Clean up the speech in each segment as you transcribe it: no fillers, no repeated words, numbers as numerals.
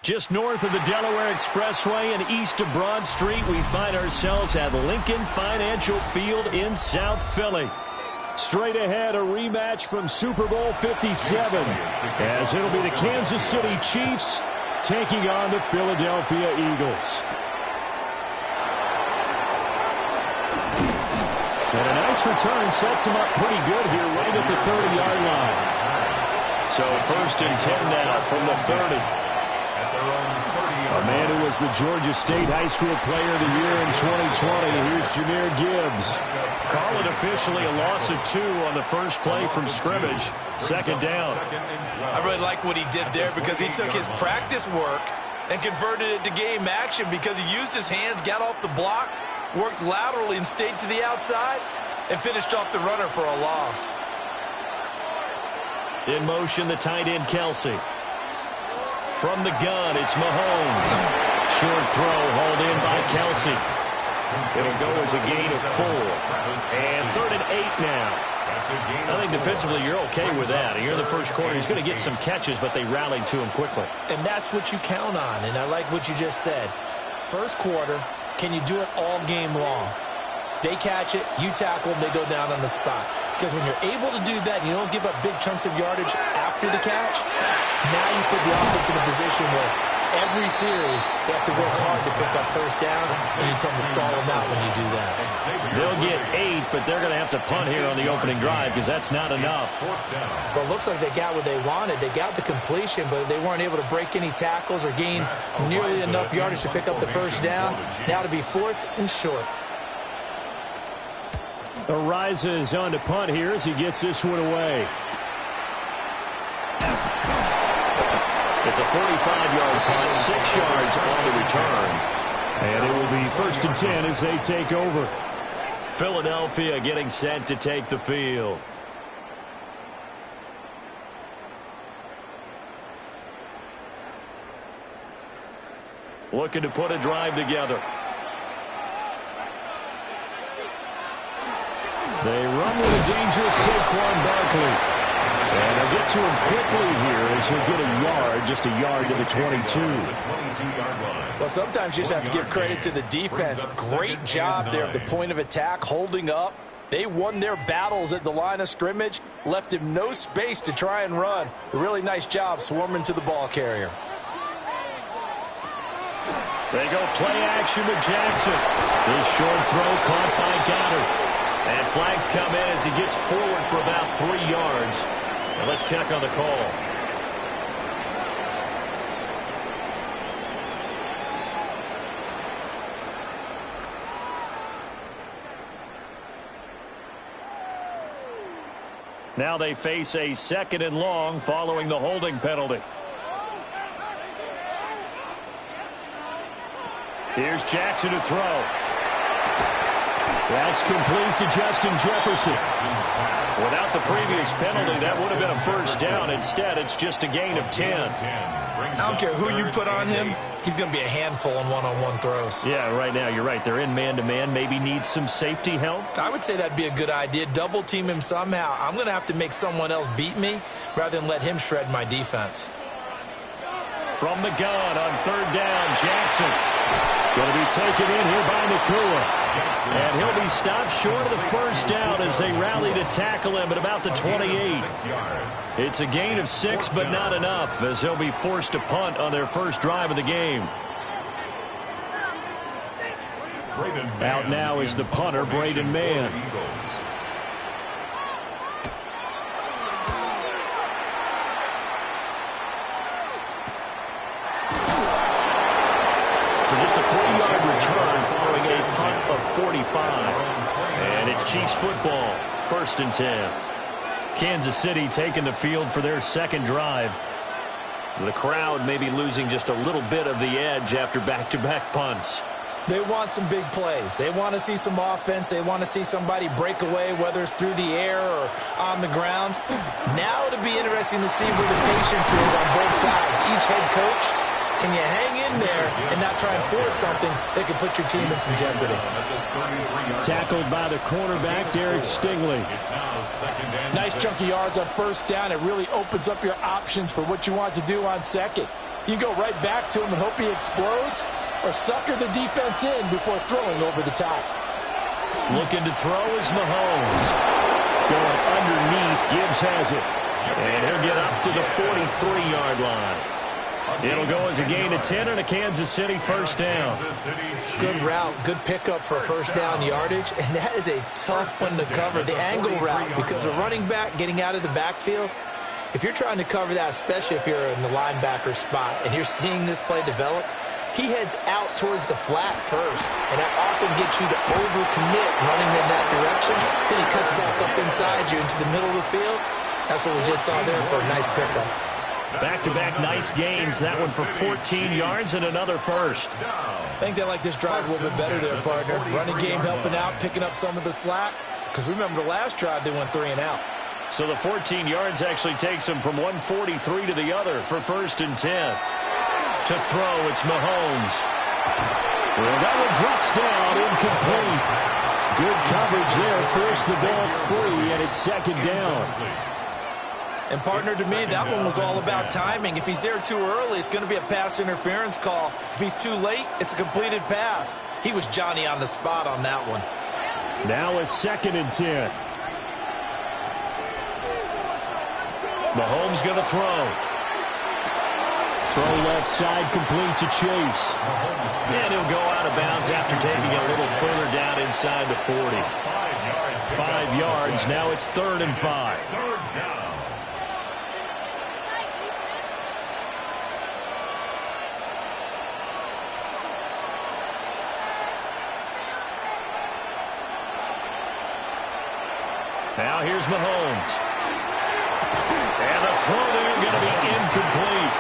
Just north of the Delaware Expressway and east of Broad Street, we find ourselves at Lincoln Financial Field in South Philly. Straight ahead, a rematch from Super Bowl 57, as it'll be the Kansas City Chiefs taking on the Philadelphia Eagles. And a nice return sets him up pretty good here right at the 30-yard line. So 1st and 10 now from the 30. A man who was the Georgia State High School Player of the Year in 2020. Here's Jahmyr Gibbs. Call it officially a loss of 2 on the first play from scrimmage. 2nd down. I really like what he did there because he took his practice work and converted it to game action because he used his hands, got off the block, worked laterally and stayed to the outside, and finished off the runner for a loss. In motion, the tight end, Kelsey. From the gun, it's Mahomes. Short throw hauled in by Kelsey. It'll go as a gain of 4. And 3rd and 8 now. I think defensively you're okay with that. Here in the first quarter, he's going to get some catches, but they rallied to him quickly. And that's what you count on, and I like what you just said. First quarter, can you do it all game long? They catch it, you tackle them, they go down on the spot. Because when you're able to do that and you don't give up big chunks of yardage after the catch, now you put the offense in a position where every series they have to work hard to pick up first downs, and you tend to stall them out when you do that. They'll get 8, but they're going to have to punt here on the opening drive because that's not enough. Well, it looks like they got what they wanted. They got the completion, but they weren't able to break any tackles or gain nearly enough yardage to pick up the first down. Now to be 4th and short. Ariza is on to punt here as he gets this one away. It's a 45-yard punt, 6 yards on the return. And it will be 1st and 10 as they take over. Philadelphia getting set to take the field. Looking to put a drive together. They run with a dangerous Saquon Barkley. And they'll get to him quickly here as he'll get a yard, just a yard to the 22. Well, sometimes you just have to give credit to the defense. Great job there at the point of attack, holding up. They won their battles at the line of scrimmage, left him no space to try and run. A really nice job swarming to the ball carrier. They go play action with Jackson. His short throw caught by Goddard. And flags come in as he gets forward for about 3 yards. Now let's check on the call. Now they face a 2nd and long following the holding penalty. Here's Jackson to throw. That's complete to Justin Jefferson. Without the previous penalty, that would have been a first down. Instead, it's just a gain of 10. I don't care who you put on him. He's going to be a handful on one-on-one throws. Yeah, right now, you're right. They're in man-to-man. Maybe needs some safety help. I would say that'd be a good idea. Double team him somehow. I'm going to have to make someone else beat me rather than let him shred my defense. From the gun on 3rd down, Jackson. Going to be taken in here by Nacua. And he'll be stopped short of the first down as they rally to tackle him at about the 28. It's a gain of 6, but not enough, as he'll be forced to punt on their first drive of the game. Out now is the punter, Braden Mann. For just a 3-yard return following a punt of 45. And it's Chiefs football, 1st and 10. Kansas City taking the field for their 2nd drive. The crowd may be losing just a little bit of the edge after back-to-back punts. They want some big plays. They want to see some offense. They want to see somebody break away, whether it's through the air or on the ground. Now it'll be interesting to see where the patience is on both sides. Each head coach, can you hang in there and not try and force something that could put your team in some jeopardy? Tackled by the cornerback, Derek Stingley. Nice chunk of yards on first down. It really opens up your options for what you want to do on second. You go right back to him and hope he explodes, or sucker the defense in before throwing over the top. Looking to throw is Mahomes. Going underneath, Gibbs has it. And he'll get up to the 43-yard line. It'll go as a gain of 10 and a Kansas City first down. Good route, good pickup for first down yardage, and that is a tough one to cover. The angle route, because a running back getting out of the backfield, if you're trying to cover that, especially if you're in the linebacker spot and you're seeing this play develop, he heads out towards the flat first, and that often gets you to overcommit running in that direction. Then he cuts back up inside you into the middle of the field. That's what we just saw there for a nice pickup. Back-to-back nice gains. That one for 14 yards and another first. I think they like this drive a little bit better there, partner. Running game helping out, picking up some of the slack. Because remember, the last drive they went 3 and out. So the 14 yards actually takes them from 143 to the other for first and 10. To throw, it's Mahomes. Well, that one drops down, incomplete. Good coverage there. Forced the ball free, and it's second down. And, partner, to me, that one was all about timing. If he's there too early, it's going to be a pass interference call. If he's too late, it's a completed pass. He was Johnny on the spot on that one. Now a second and 10. Mahomes going to throw. Throw left side, complete to Chase. And he'll go out of bounds after taking it a little further down inside the 40. 5 yards. Now it's 3rd and 5. Now here's Mahomes. And the throw there going to be incomplete.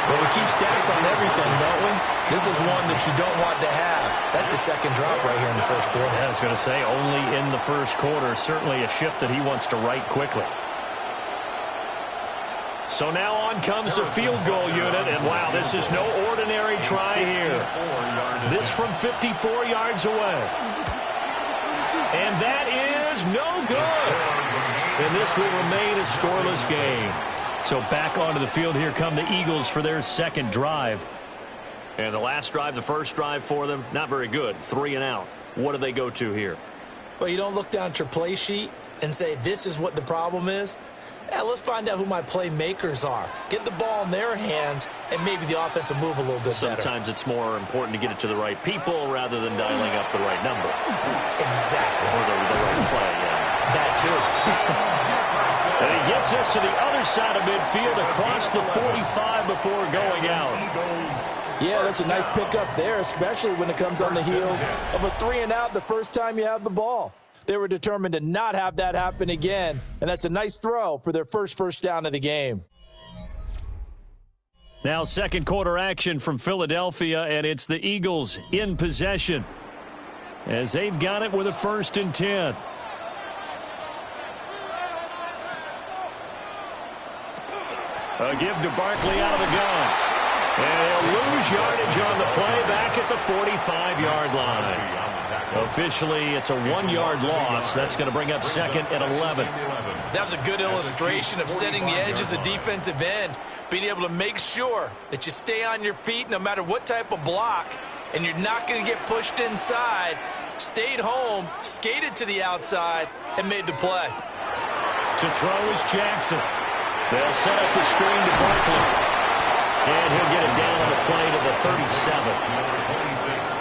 Well, we keep stats on everything, don't we? This is one that you don't want to have. That's a second drop right here in the first quarter. Yeah, I was going to say, only in the first quarter. Certainly a ship that he wants to right quickly. So now on comes the field goal unit. And, wow, this is no ordinary try here. This from 54 yards away. And that is no good. And this will remain a scoreless game. So back onto the field here come the Eagles for their second drive. And the last drive, the first drive for them, not very good. 3 and out. What do they go to here? Well, you don't look down at your play sheet and say, this is what the problem is. Yeah, let's find out who my playmakers are. Get the ball in their hands, and maybe the offense will move a little bit better. Sometimes it's more important to get it to the right people rather than dialing up the right number. Exactly. Or the right play, yeah. That too. And he gets us to the other side of midfield across the 45 before going out. Yeah, that's a nice pickup there, especially when it comes on the heels of a 3 and out the first time you have the ball. They were determined to not have that happen again, and that's a nice throw for their first down of the game. Now second quarter action from Philadelphia, and it's the Eagles in possession as they've got it with a 1st and 10. A give to Barkley out of the gun. And he'll lose yardage on the play back at the 45-yard line. Officially, it's a 1-yard loss. That's going to bring up 2nd and 11. That was a good illustration of setting the edge as a defensive end, being able to make sure that you stay on your feet no matter what type of block, and you're not going to get pushed inside. Stayed home, skated to the outside, and made the play. To throw is Jackson. They'll set up the screen to Barkley. And he'll get it down on the play to the 37.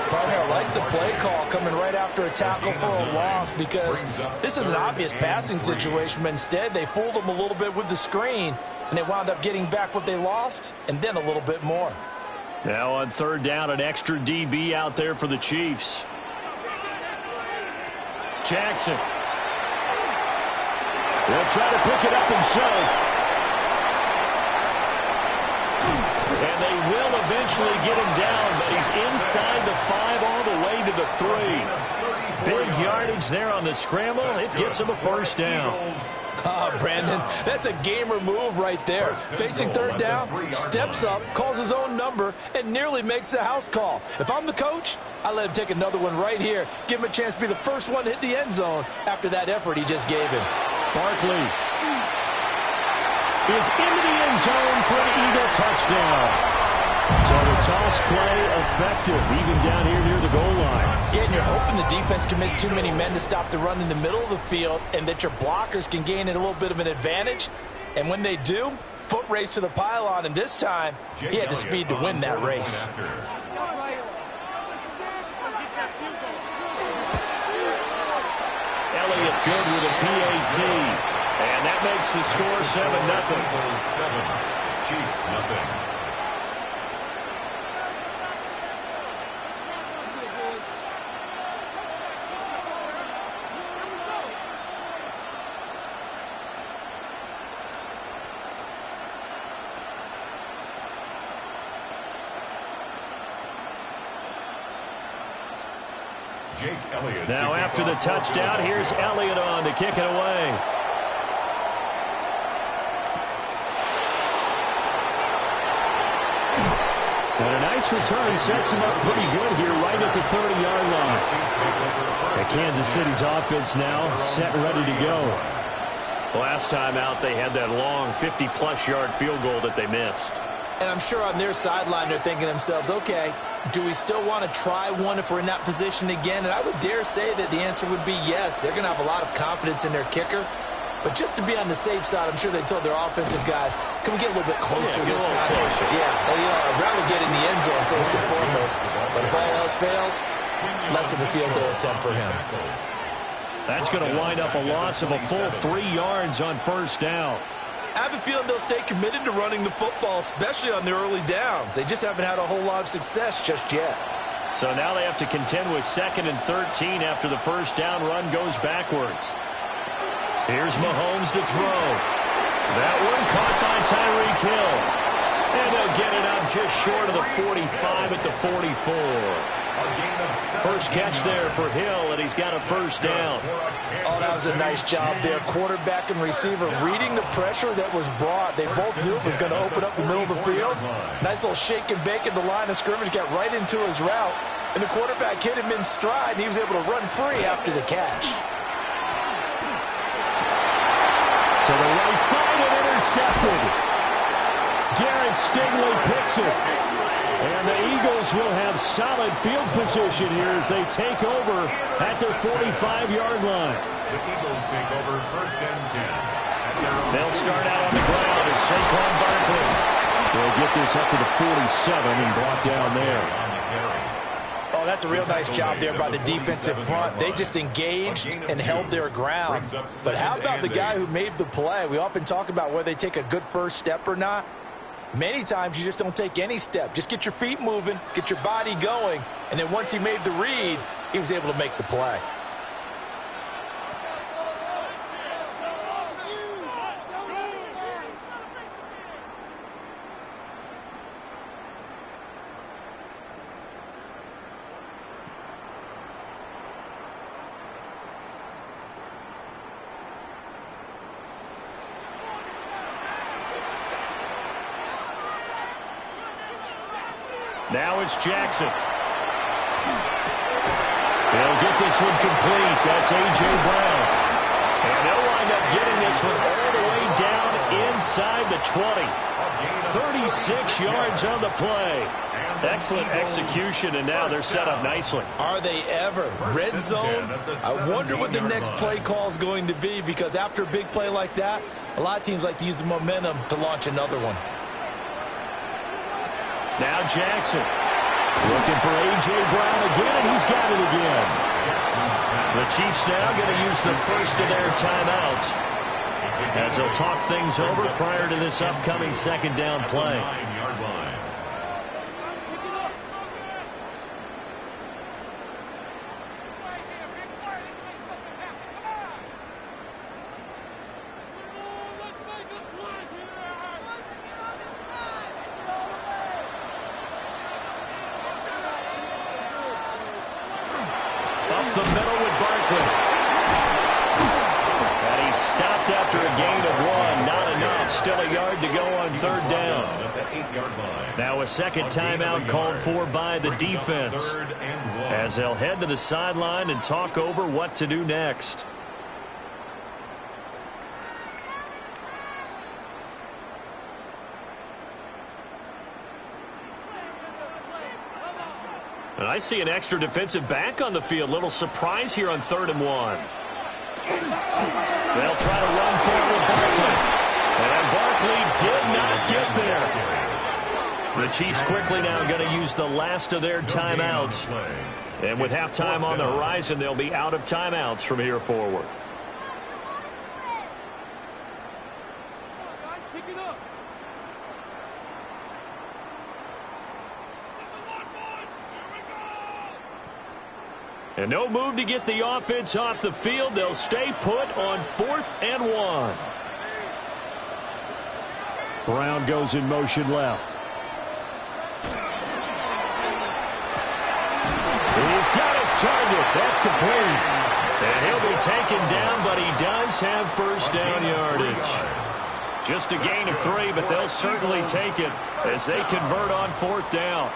Partner, I like the play call coming right after a tackle for a loss because this is an obvious passing situation, but instead they fooled them a little bit with the screen, and they wound up getting back what they lost and then a little bit more. Now on 3rd down, an extra DB out there for the Chiefs. Jackson. He'll try to pick it up himself. they will eventually get him down, but he's inside the 5 all the way to the 3. Big yardage there on the scramble. It gets him a first down. Ah, Brandon, that's a gamer move right there. Facing third down, steps up, calls his own number, and nearly makes the house call. If I'm the coach, I let him take another one right here. Give him a chance to be the first one to hit the end zone after that effort he just gave him. Barkley is into the end zone for an Eagle touchdown. So the toss play effective, even down here near the goal line. Yeah, and you're hoping the defense commits too many men to stop the run in the middle of the field and that your blockers can gain a little bit of an advantage. And when they do, foot race to the pylon, and this time he had the speed to win that race. Elliott good with a PAT. And that makes the score 7-0. Chiefs nothing. Now after the touchdown, here's Elliott on to kick it away. And a nice return sets him up pretty good here right at the 30-yard line. And Kansas City's offense now set and ready to go. Last time out, they had that long 50-plus yard field goal that they missed. And I'm sure on their sideline they're thinking to themselves, okay, do we still want to try one if we're in that position again? And I would dare say that the answer would be yes. They're going to have a lot of confidence in their kicker. But just to be on the safe side, I'm sure they told their offensive guys, can we get a little bit closer this time? Closer. Yeah, well, you know, I'd rather get in the end zone first and foremost. But if all else fails, less of a field goal attempt for him. That's going to wind up a loss of a full 3 yards on first down. I have a feeling they'll stay committed to running the football, especially on their early downs. They just haven't had a whole lot of success just yet. So now they have to contend with 2nd and 13 after the first down run goes backwards. Here's Mahomes to throw. That one caught by Tyreek Hill. And they'll get it up just short of the 45 at the 44. First catch there for Hill, and he's got a first down. Oh, that was a nice job there. Quarterback and receiver reading the pressure that was brought. They both knew it was going to open up the middle of the field. Nice little shake and bake at the line of scrimmage, got right into his route. And the quarterback hit him in stride, and he was able to run free after the catch. To the right side and intercepted. Derek Stingley picks it. And the Eagles will have solid field position here as they take over at their 45-yard line. The Eagles take over 1st and 10. They'll start out on the ground, and Saquon Barkley will get this up to the 47 and brought down there. Oh, that's a real nice job there by the defensive front. They just engaged and held their ground. But how about the guy who made the play? We often talk about whether they take a good first step or not. Many times you just don't take any step. Just get your feet moving, get your body going, and then once he made the read, he was able to make the play. Now it's Jackson. He'll get this one complete. That's A.J. Brown. And they'll wind up getting this one all the way down inside the 20. 36 yards on the play. Excellent execution, and now they're set up nicely. Are they ever? Red zone? I wonder what the next play call is going to be, because after a big play like that, a lot of teams like to use the momentum to launch another one. Now Jackson looking for A.J. Brown again, and he's got it again. The Chiefs now going to use the first of their timeouts as they'll talk things over prior to this upcoming 2nd down play. up the middle with Barkley. And he stopped after a gain of 1. Not enough. Still a yard to go on third down. Now a second timeout called for by the defense, as they'll head to the sideline and talk over what to do next. And I see an extra defensive back on the field. Little surprise here on 3rd and 1. They'll try to run forward with Barkley. And Barkley did not get there. The Chiefs quickly now going to use the last of their timeouts. And with halftime on the horizon, they'll be out of timeouts from here forward. And no move to get the offense off the field. They'll stay put on 4th and 1. Brown goes in motion left. He's got his target. That's complete. And he'll be taken down, but he does have first down yardage. Just a gain of 3, but they'll certainly take it as they convert on 4th down.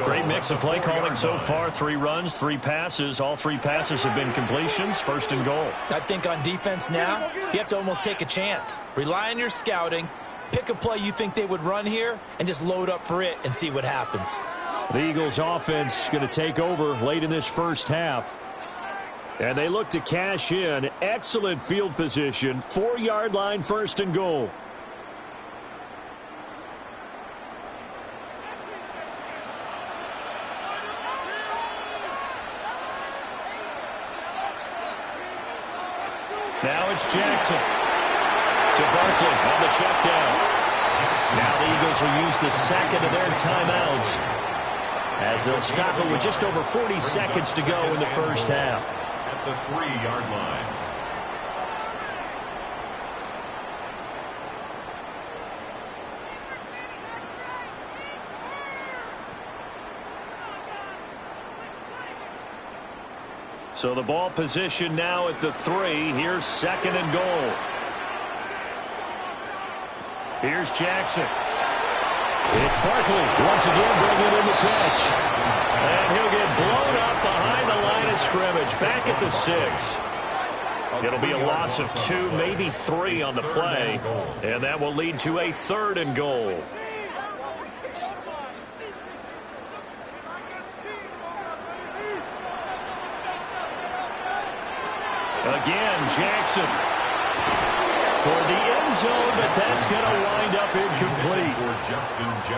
Great mix of play calling so far. 3 runs, 3 passes. All 3 passes have been completions. 1st and goal. I think on defense now, you have to almost take a chance. Rely on your scouting. Pick a play you think they would run here and just load up for it and see what happens. The Eagles offense going to take over late in this first half. And they look to cash in. Excellent field position. 4-yard line, 1st and goal. Now it's Jackson to Barkley on the check down. Now the Eagles will use the second of their timeouts as they'll stop it with just over 40 seconds to go in the first half. At the 3-yard line. So the ball position now at the 3. Here's 2nd and goal. Here's Jackson. It's Barkley once again bringing in the catch. And he'll get blown up behind the line of scrimmage. Back at the 6. It'll be a loss of 2, maybe 3 on the play. And that will lead to a 3rd and goal. Again, Jackson toward the end zone, but that's going to wind up incomplete.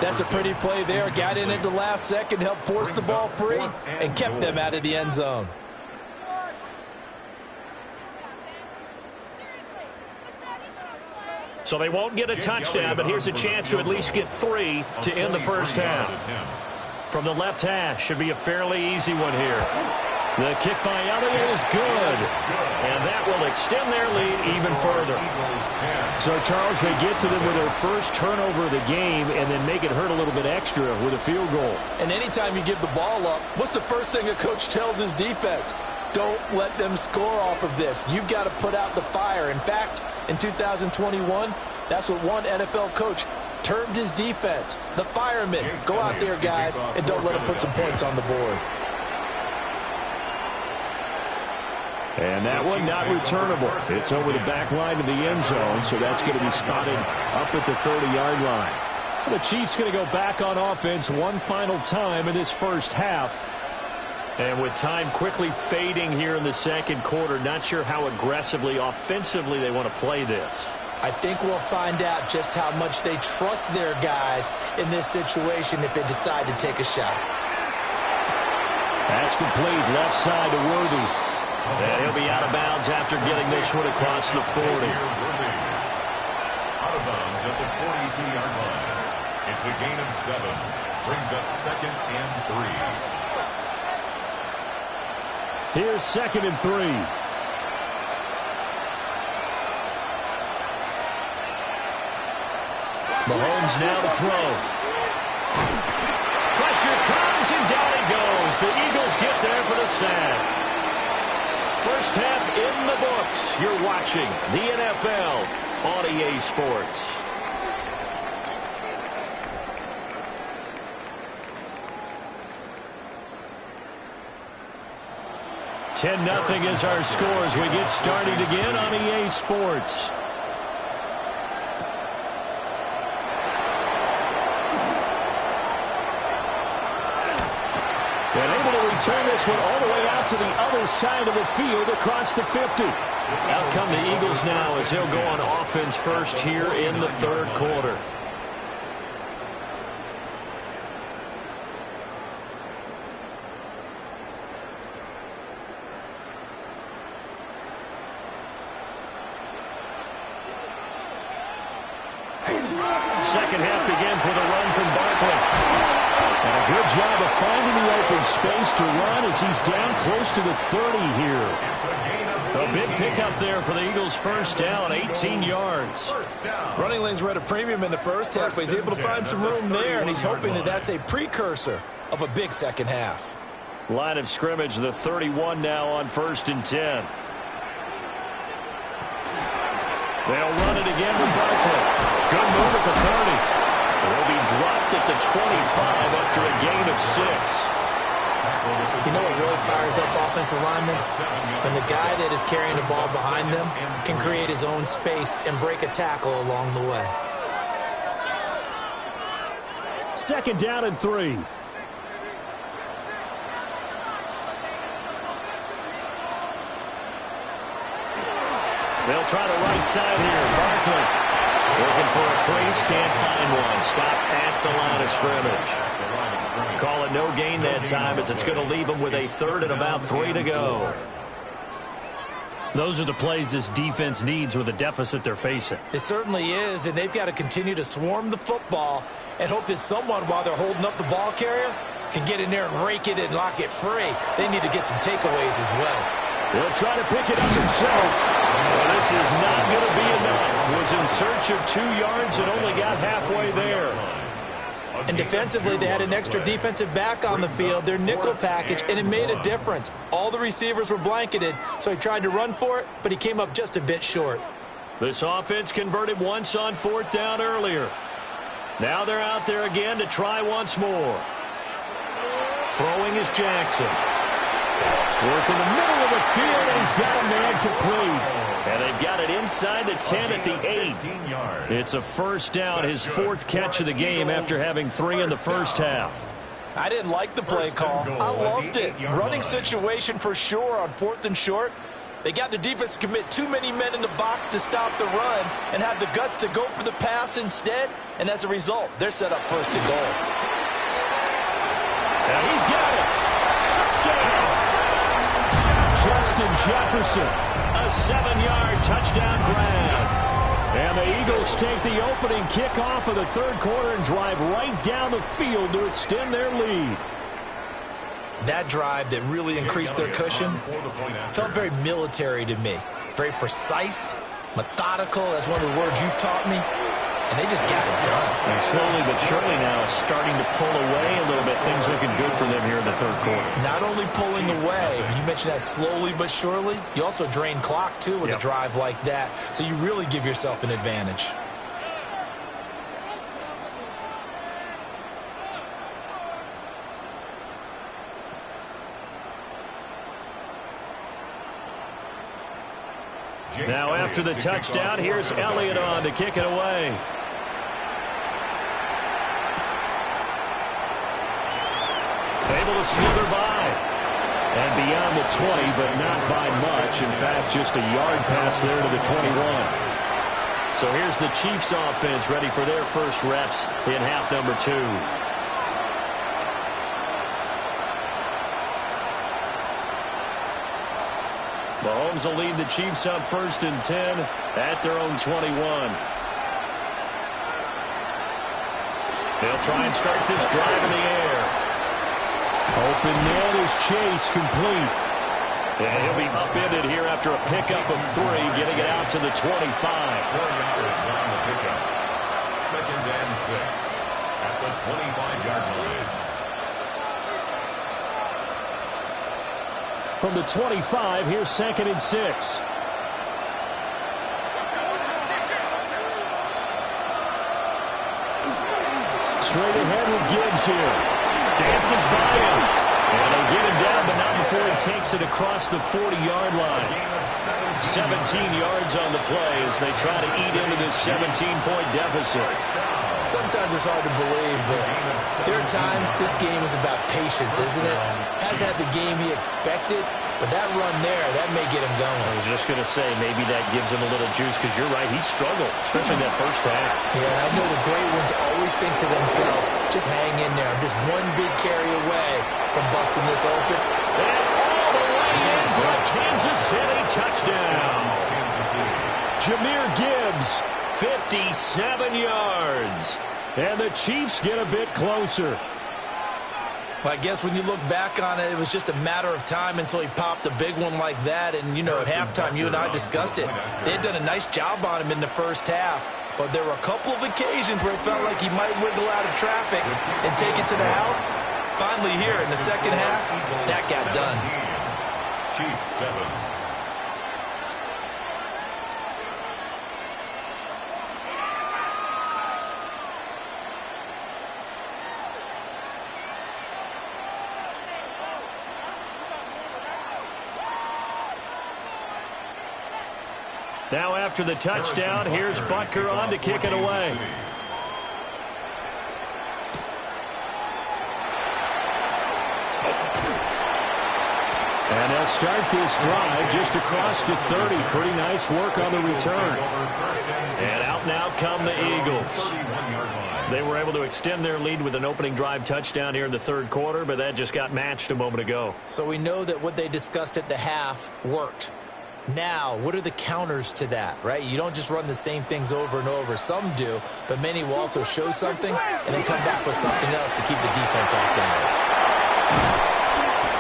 That's a pretty play there. Got in at the last second, helped force the ball free, and kept them out of the end zone. So they won't get a touchdown, but here's a chance to at least get 3 to end the first half. From the left hash, should be a fairly easy one here. The kick by Elliott is good, and that will extend their lead even further. So, Charles, they get to them with their first turnover of the game and then make it hurt a little bit extra with a field goal. And anytime you give the ball up, what's the first thing a coach tells his defense? Don't let them score off of this. You've got to put out the fire. In fact, in 2021, that's what one NFL coach termed his defense, the firemen. Go out there, guys, and don't let them put some points on the board. And that one not returnable. It's over the back line of the end zone, so that's going to be spotted up at the 30-yard line. The Chiefs going to go back on offense one final time in this first half. And with time quickly fading here in the second quarter, not sure how aggressively, offensively they want to play this. I think we'll find out just how much they trust their guys in this situation if they decide to take a shot. That's complete. Left side to Worthy. And he'll be out of bounds after getting this one across the 40. Out of bounds at the 42-yard line. It's a gain of 7. Brings up 2nd and 3. Here's 2nd and 3. Mahomes now to throw. Pressure comes, and down he goes. The Eagles get there for the sack. First half in the books. You're watching the NFL on EA Sports. 10-0 is our score as we get started again on EA Sports. And able to return this one all the way out to the other side of the field across the 50. Out come the Eagles now as they'll go on offense first here in the third quarter. Second half begins with a run from Barkley. And a good job of finding the open space to run as he's down close to the 30 here. A big pickup there for the Eagles' first down, 18 yards. Running lanes were at a premium in the first half, but he's able to find some room there, and he's hoping that that's a precursor of a big second half. Line of scrimmage, the 31 now on 1st and 10. They'll run it again with Barkley. Good move at the 30. Will be dropped at the 25 after a gain of 6. You know what really fires up offensive linemen? When the guy that is carrying the ball behind them can create his own space and break a tackle along the way. Second down and 3. They'll try the right side here. Barkley looking for a crease, can't find one. Stopped at the line of scrimmage. Call it no gain that time as it's going to leave them with a third and about 3 to go. Those are the plays this defense needs with the deficit they're facing. It certainly is, and they've got to continue to swarm the football and hope that someone, while they're holding up the ball carrier, can get in there and rake it and lock it free. They need to get some takeaways as well. He'll try to pick it up himself. Well, this is not going to be enough. Was in search of 2 yards and only got halfway there. And defensively, they had an extra defensive back on the field, their nickel package, and it made a difference. All the receivers were blanketed, so he tried to run for it, but he came up just a bit short. This offense converted once on 4th down earlier. Now they're out there again to try once more. Throwing is Jackson. Work in the middle of the field, and he's got a man complete. And they've got it inside the 10 at the 8. It's a first down, his 4th catch of the game after having 3 in the first half. I didn't like the play call. I loved it. Running situation for sure on 4th and short. They got the defense to commit too many men in the box to stop the run and have the guts to go for the pass instead. And as a result, they're set up first to goal. And he's got it. Touchdown. Justin Jefferson, a 7-yard touchdown grab. And the Eagles take the opening kickoff of the third quarter and drive right down the field to extend their lead. That drive that really increased their cushion felt very military to me. Very precise, methodical, that's one of the words you've taught me. And they just got it done. And slowly but surely now starting to pull away a little bit. Things looking good for them here in the third quarter. Not only pulling away, but you mentioned that slowly but surely. You also drain clock, too, with a drive like that. So you really give yourself an advantage. Now after the touchdown, here's Elliott on to kick it away. Able to slither by. And beyond the 20, but not by much. In fact, just a yard pass there to the 21. So here's the Chiefs offense ready for their first reps in half number 2. Mahomes will lead the Chiefs up 1st and 10 at their own 21. They'll try and start this drive in the air. Open net is Chase, complete. And he'll be upended here after a pickup of 3, getting it out to the 25. 4 yards on the pickup. 2nd and 6 at the 25-yard line. From the 25, here's 2nd and 6. Straight ahead with Gibbs here. Dances by him. And they get him down, but not before he takes it across the 40-yard line. 17 yards on the play as they try to eat into this 17-point deficit. Sometimes it's hard to believe, but there are times this game is about patience, isn't it? Hasn't had the game he expected, but that run there, that may get him going. I was just going to say, maybe that gives him a little juice, because you're right, he struggled, especially in that first half. Yeah, and I know the great ones always think to themselves, just hang in there. I'm just one big carry away from busting this open. And all the way in for a Kansas City touchdown. Jahmyr Gibbs, 57 yards. And the Chiefs get a bit closer. Well, I guess when you look back on it, it was just a matter of time until he popped a big one like that. And, you know, at halftime, you and I discussed it. They had done a nice job on him in the first half. But there were a couple of occasions where it felt like he might wiggle out of traffic and take it to the house. Finally here in the second half, that got done. Chiefs 7. Now after the touchdown, here's Butker on to kick it away. And they'll start this drive just across the 30. Pretty nice work on the return. And out now come the Eagles. They were able to extend their lead with an opening drive touchdown here in the third quarter, but that just got matched a moment ago. So we know that what they discussed at the half worked. Now, what are the counters to that, right? You don't just run the same things over and over. Some do, but many will also show something and then come back with something else to keep the defense off balance.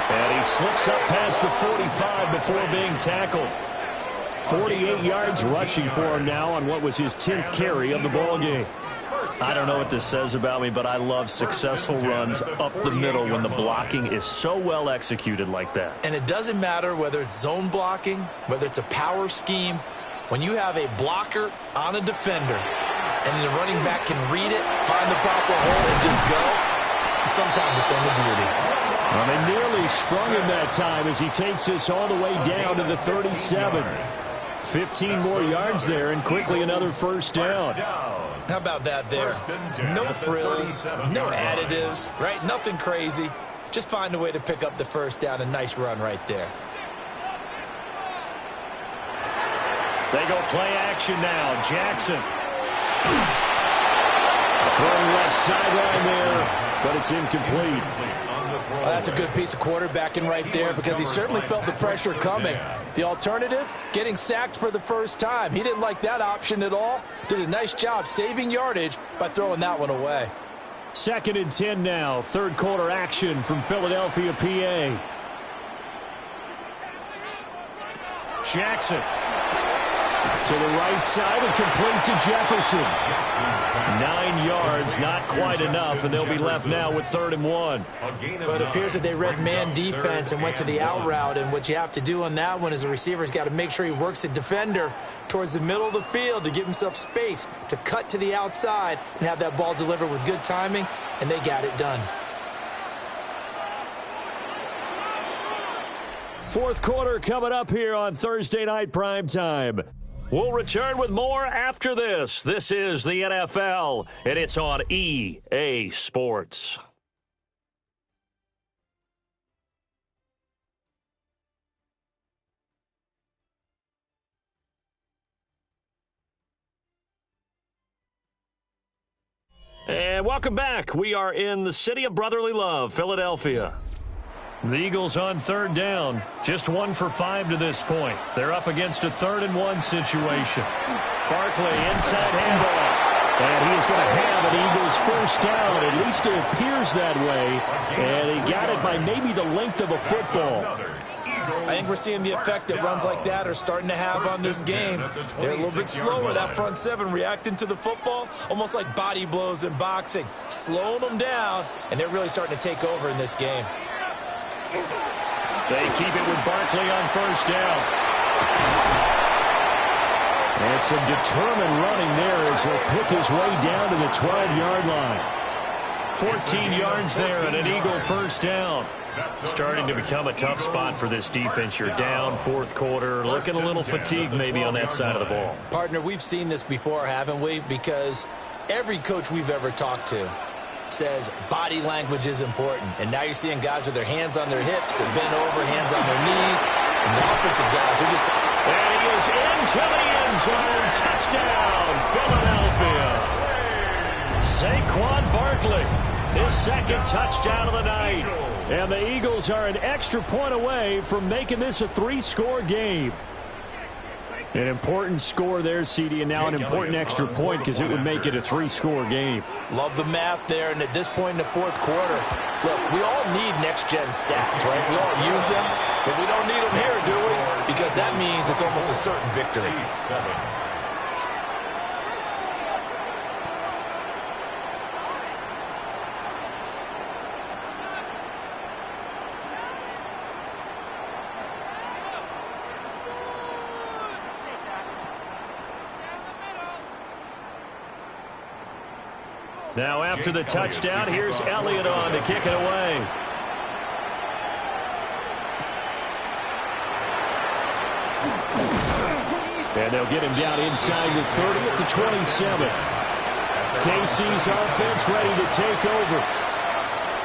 And he slips up past the 45 before being tackled. 48 yards rushing for him now on what was his 10th carry of the ball game. I don't know what this says about me, but I love successful runs up the middle when the blocking is so well executed like that. And it doesn't matter whether it's zone blocking, whether it's a power scheme. When you have a blocker on a defender and the running back can read it, find the proper hole, and just go, sometimes a thing of beauty. Well, they nearly sprung him that time as he takes this all the way down to the 37. 15 more yards there, and quickly another first down. How about that there? No frills, no additives, right? Nothing crazy. Just find a way to pick up the first down. A nice run right there. They go play action now. Jackson. Throwing left sideline there, but it's incomplete. Well, that's a good piece of quarterbacking right there because he certainly felt the pressure coming. The alternative, getting sacked for the first time. He didn't like that option at all. Did a nice job saving yardage by throwing that one away. 2nd and 10 now. Third quarter action from Philadelphia, PA. Jackson to the right side and complete to Jefferson. 9 yards, not quite enough, and they'll be left now with 3rd and 1. But it appears that they read man defense and went to the out route, and what you have to do on that one is the receiver's got to make sure he works the defender towards the middle of the field to give himself space to cut to the outside and have that ball delivered with good timing, and they got it done. Fourth quarter coming up here on Thursday Night Primetime. We'll return with more after this. This is the NFL, and it's on EA Sports. And welcome back. We are in the city of brotherly love, Philadelphia. The Eagles on 3rd down, just 1 for 5 to this point. They're up against a 3rd and 1 situation. Barkley inside handoff, and he is going to have an Eagles first down. At least it appears that way, and he got it by maybe the length of a football. I think we're seeing the effect that runs like that are starting to have on this game. They're a little bit slower, that front seven, reacting to the football, almost like body blows in boxing, slowing them down, and they're really starting to take over in this game. They keep it with Barkley on first down. And some determined running there as he'll pick his way down to the 12-yard line. 14 yards there and an Eagle first down. Starting to become a tough spot for this defense. You're down fourth quarter, looking a little fatigued maybe on that side of the ball. Partner, we've seen this before, haven't we? Because every coach we've ever talked to says body language is important. And now you're seeing guys with their hands on their hips, they're bent over, hands on their knees. And the offensive guys are just... And he is into the end zone. Touchdown, Philadelphia. Saquon Barkley, his second touchdown of the night. And the Eagles are an extra point away from making this a 3-score game. An important score there, CD, and now an important extra point because it would make it a 3-score game. Love the math there, and at this point in the fourth quarter, look, we all need next-gen stats, right? We all use them, but we don't need them here, do we? Because that means it's almost a certain victory. Now after the touchdown, here's Elliott on to kick it away. And they'll get him down inside the 30 at the 27. KC's offense ready to take over.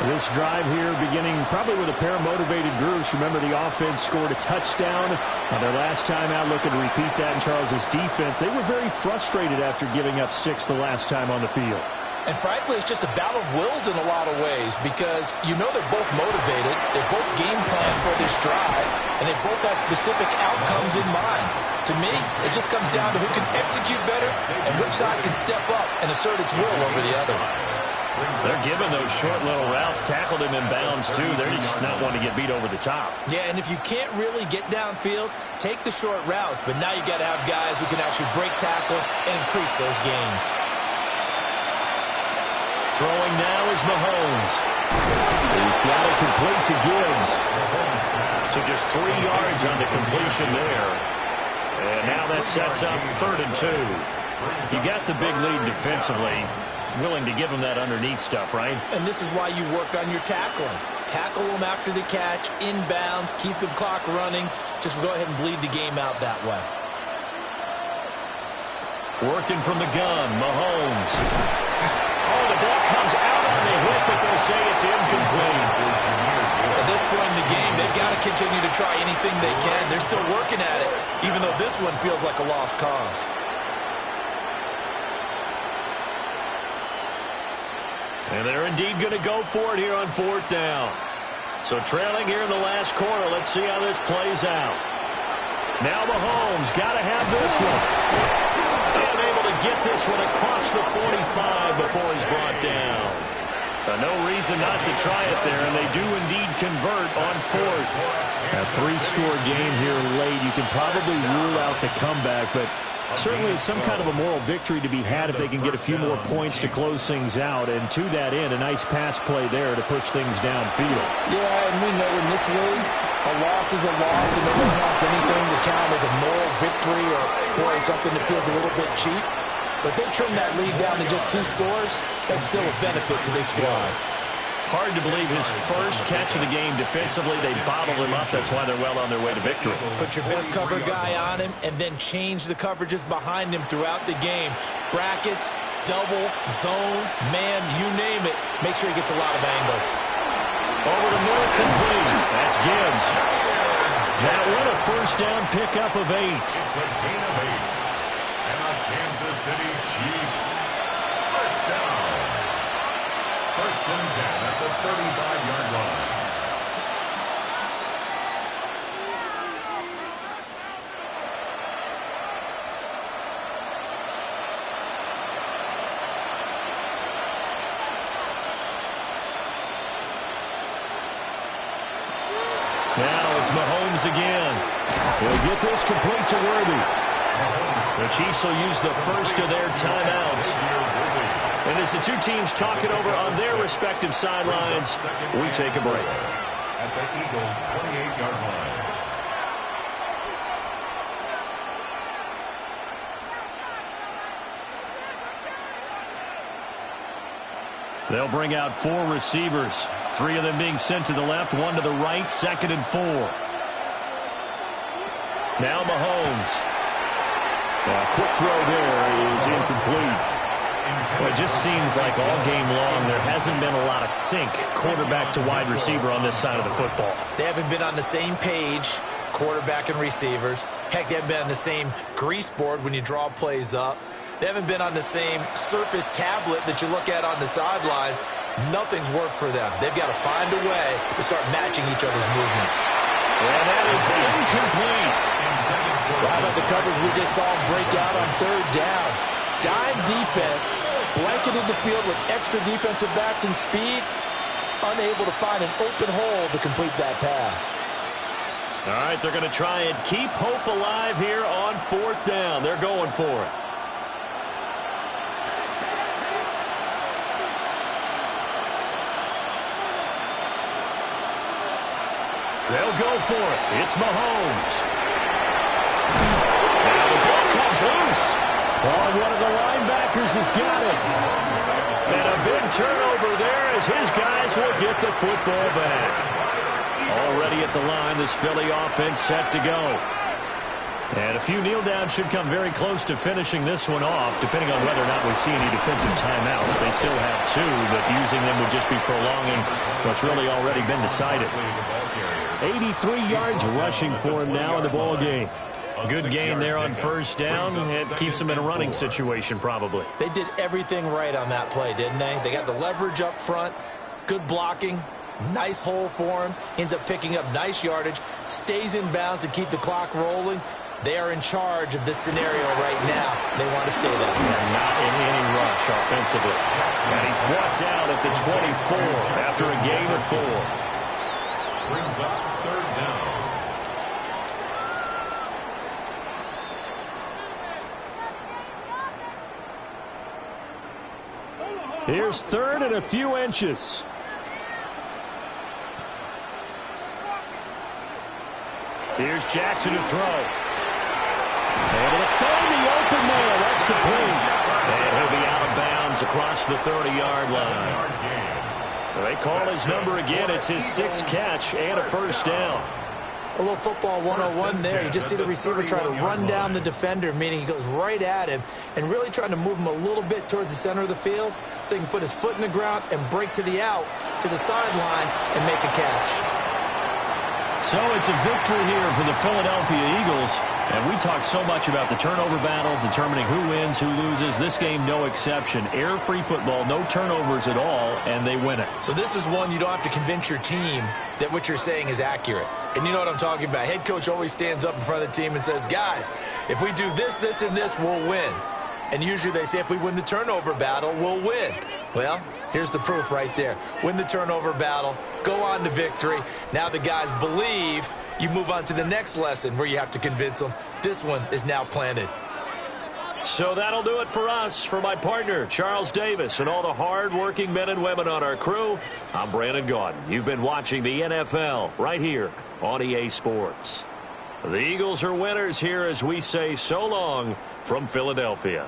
This drive here beginning probably with a pair of motivated groups. Remember, the offense scored a touchdown on their last time out, looking to repeat that in Charles's defense. They were very frustrated after giving up 6 the last time on the field. And frankly, it's just a battle of wills in a lot of ways because you know they're both motivated, they're both game planned for this drive, and they both have specific outcomes in mind. To me, it just comes down to who can execute better and which side can step up and assert its will over the other. They're giving those short little routes, tackled him in bounds too. They're just not wanting to get beat over the top. Yeah, and if you can't really get downfield, take the short routes, but now you got to have guys who can actually break tackles and increase those gains. Throwing now is Mahomes. He's got it complete to Gibbs. So just 3 yards on the completion there. And now that sets up 3rd and 2. You got the big lead defensively. Willing to give them that underneath stuff, right? And this is why you work on your tackling. Tackle them after the catch, inbounds, keep the clock running. Just go ahead and bleed the game out that way. Working from the gun, Mahomes. Oh, the ball comes out on the hit, but they'll say it's incomplete. At this point in the game, they've got to continue to try anything they can. They're still working at it, even though this one feels like a lost cause. And they're indeed going to go for it here on 4th down. So trailing here in the last quarter. Let's see how this plays out. Now Mahomes got to have this one. Unable to get this one across the 45 before he's brought down. No reason not to try it there, and they do indeed convert on 4th. A 3-score game here late. You can probably rule out the comeback, but certainly some kind of a moral victory to be had if they can get a few more points to close things out. And to that end, a nice pass play there to push things downfield. Yeah, and we know in this league, a loss is a loss, and no one wants anything to count as a moral victory or, boy, something that feels a little bit cheap. But they trim that lead down to just 2 scores. That's still a benefit to this squad. Hard to believe his first catch of the game defensively. They bottled him up. That's why they're well on their way to victory. Put your best cover guy on him and then change the coverages behind him throughout the game. Brackets, double, zone, man, you name it. Make sure he gets a lot of angles. Over to Moore, complete. That's Gibbs. That one a first down pickup of 8. It's a gain of 8. And the Kansas City Chiefs. First down. 1st and 10 at the 35-yard line. Now it's Mahomes again. He'll get this complete to Worthy. The Chiefs will use the first of their timeouts. And as the two teams talk it over on their respective sidelines, we take a break. at the Eagles' 28-yard line. They'll bring out 4 receivers, 3 of them being sent to the left, 1 to the right, 2nd and 4. Now Mahomes. A quick throw there is incomplete. Well, it just seems like all game long there hasn't been a lot of sync quarterback to wide receiver on this side of the football. They haven't been on the same page, quarterback and receivers. Heck, they haven't been on the same grease board when you draw plays up. They haven't been on the same surface tablet that you look at on the sidelines. Nothing's worked for them. They've got to find a way to start matching each other's movements. And that is incomplete. Well, how about the coverage we just saw him break out on 3rd down? Dime defense, blanketed the field with extra defensive backs and speed, unable to find an open hole to complete that pass. All right, they're going to try and keep hope alive here on 4th down. They're going for it. They'll go for it. It's Mahomes. Now the ball comes loose. Oh, one of the linebackers has got it. And a big turnover there as his guys will get the football back. Already at the line, this Philly offense set to go. And a few kneel downs should come very close to finishing this one off, depending on whether or not we see any defensive timeouts. They still have 2, but using them would just be prolonging what's really already been decided. 83 yards rushing for him now in the ball game. Good gain there on 1st down. It keeps them in a running situation probably. They did everything right on that play, didn't they? They got the leverage up front, good blocking, nice hole for him, ends up picking up nice yardage, stays in bounds to keep the clock rolling. They are in charge of this scenario right now. They want to stay that way. Not in any rush offensively. And he's brought down at the 24 after a gain of 4. Brings up 3rd down. Here's 3rd and a few inches. Here's Jackson to throw. Able to find the open man. That's complete. And he'll be out of bounds across the 30-yard line. They call his number again. It's his 6th catch and a 1st down. A little football 101 there. You just see the receiver try to run down the defender, meaning he goes right at him and really trying to move him a little bit towards the center of the field so he can put his foot in the ground and break to the out, to the sideline, and make a catch. So it's a victory here for the Philadelphia Eagles. And we talk so much about the turnover battle, determining who wins, who loses. This game, no exception. Error-free football, no turnovers at all, and they win it. So this is one you don't have to convince your team that what you're saying is accurate. And you know what I'm talking about. Head coach always stands up in front of the team and says, guys, if we do this, this, and this, we'll win. And usually they say if we win the turnover battle, we'll win. Well, here's the proof right there. Win the turnover battle, go on to victory. Now the guys believe. You move on to the next lesson where you have to convince them. This one is now planted. So that'll do it for us. For my partner, Charles Davis, and all the hard-working men and women on our crew, I'm Brandon Gaudin. You've been watching the NFL right here on EA Sports. The Eagles are winners here as we say so long from Philadelphia.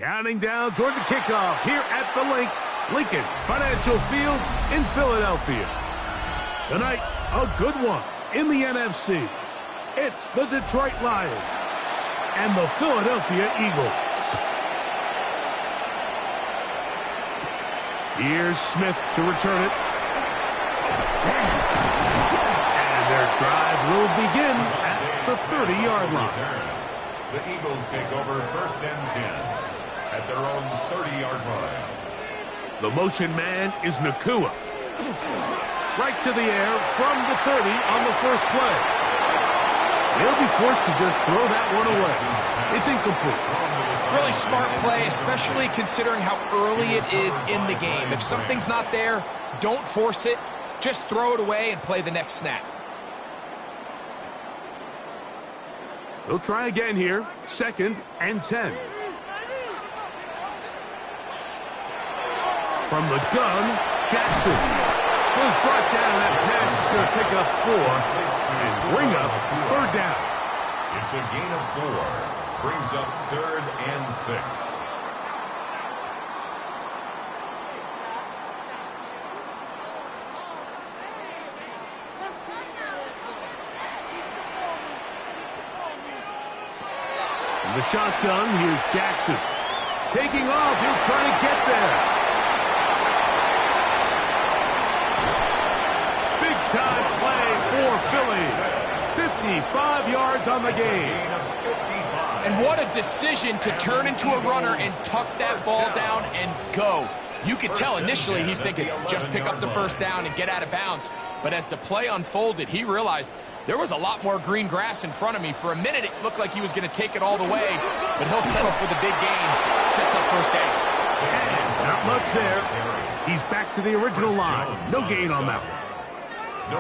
Counting down toward the kickoff here at the Lincoln Financial Field in Philadelphia. Tonight, a good one in the NFC. It's the Detroit Lions and the Philadelphia Eagles. Here's Smith to return it. And their drive will begin at the 30-yard line. The Eagles take over 1st and 10 at their own 30-yard line. The motion man is Nacua. Right to the air from the 30 on the first play. They'll be forced to just throw that one away. It's incomplete. Really smart play, especially considering how early it is in the game. If something's not there, don't force it. Just throw it away and play the next snap. They'll try again here. 2nd and 10. From the gun, Jackson was brought down. That pass is going to pick up 4 and bring up 3rd down. It's a gain of 4. Brings up 3rd and 6. From the shotgun, here's Jackson. Taking off, he'll try to get there. Big-time play for Philly. 55 yards on the game. And what a decision to turn into a runner and tuck that ball down and go. You could tell initially he's thinking, just pick up the 1st down and get out of bounds. But as the play unfolded, he realized there was a lot more green grass in front of me. For a minute, it looked like he was going to take it all the way, but he'll settle for the big gain. Sets up 1st down. And not much there. He's back to the original line. No gain on that one.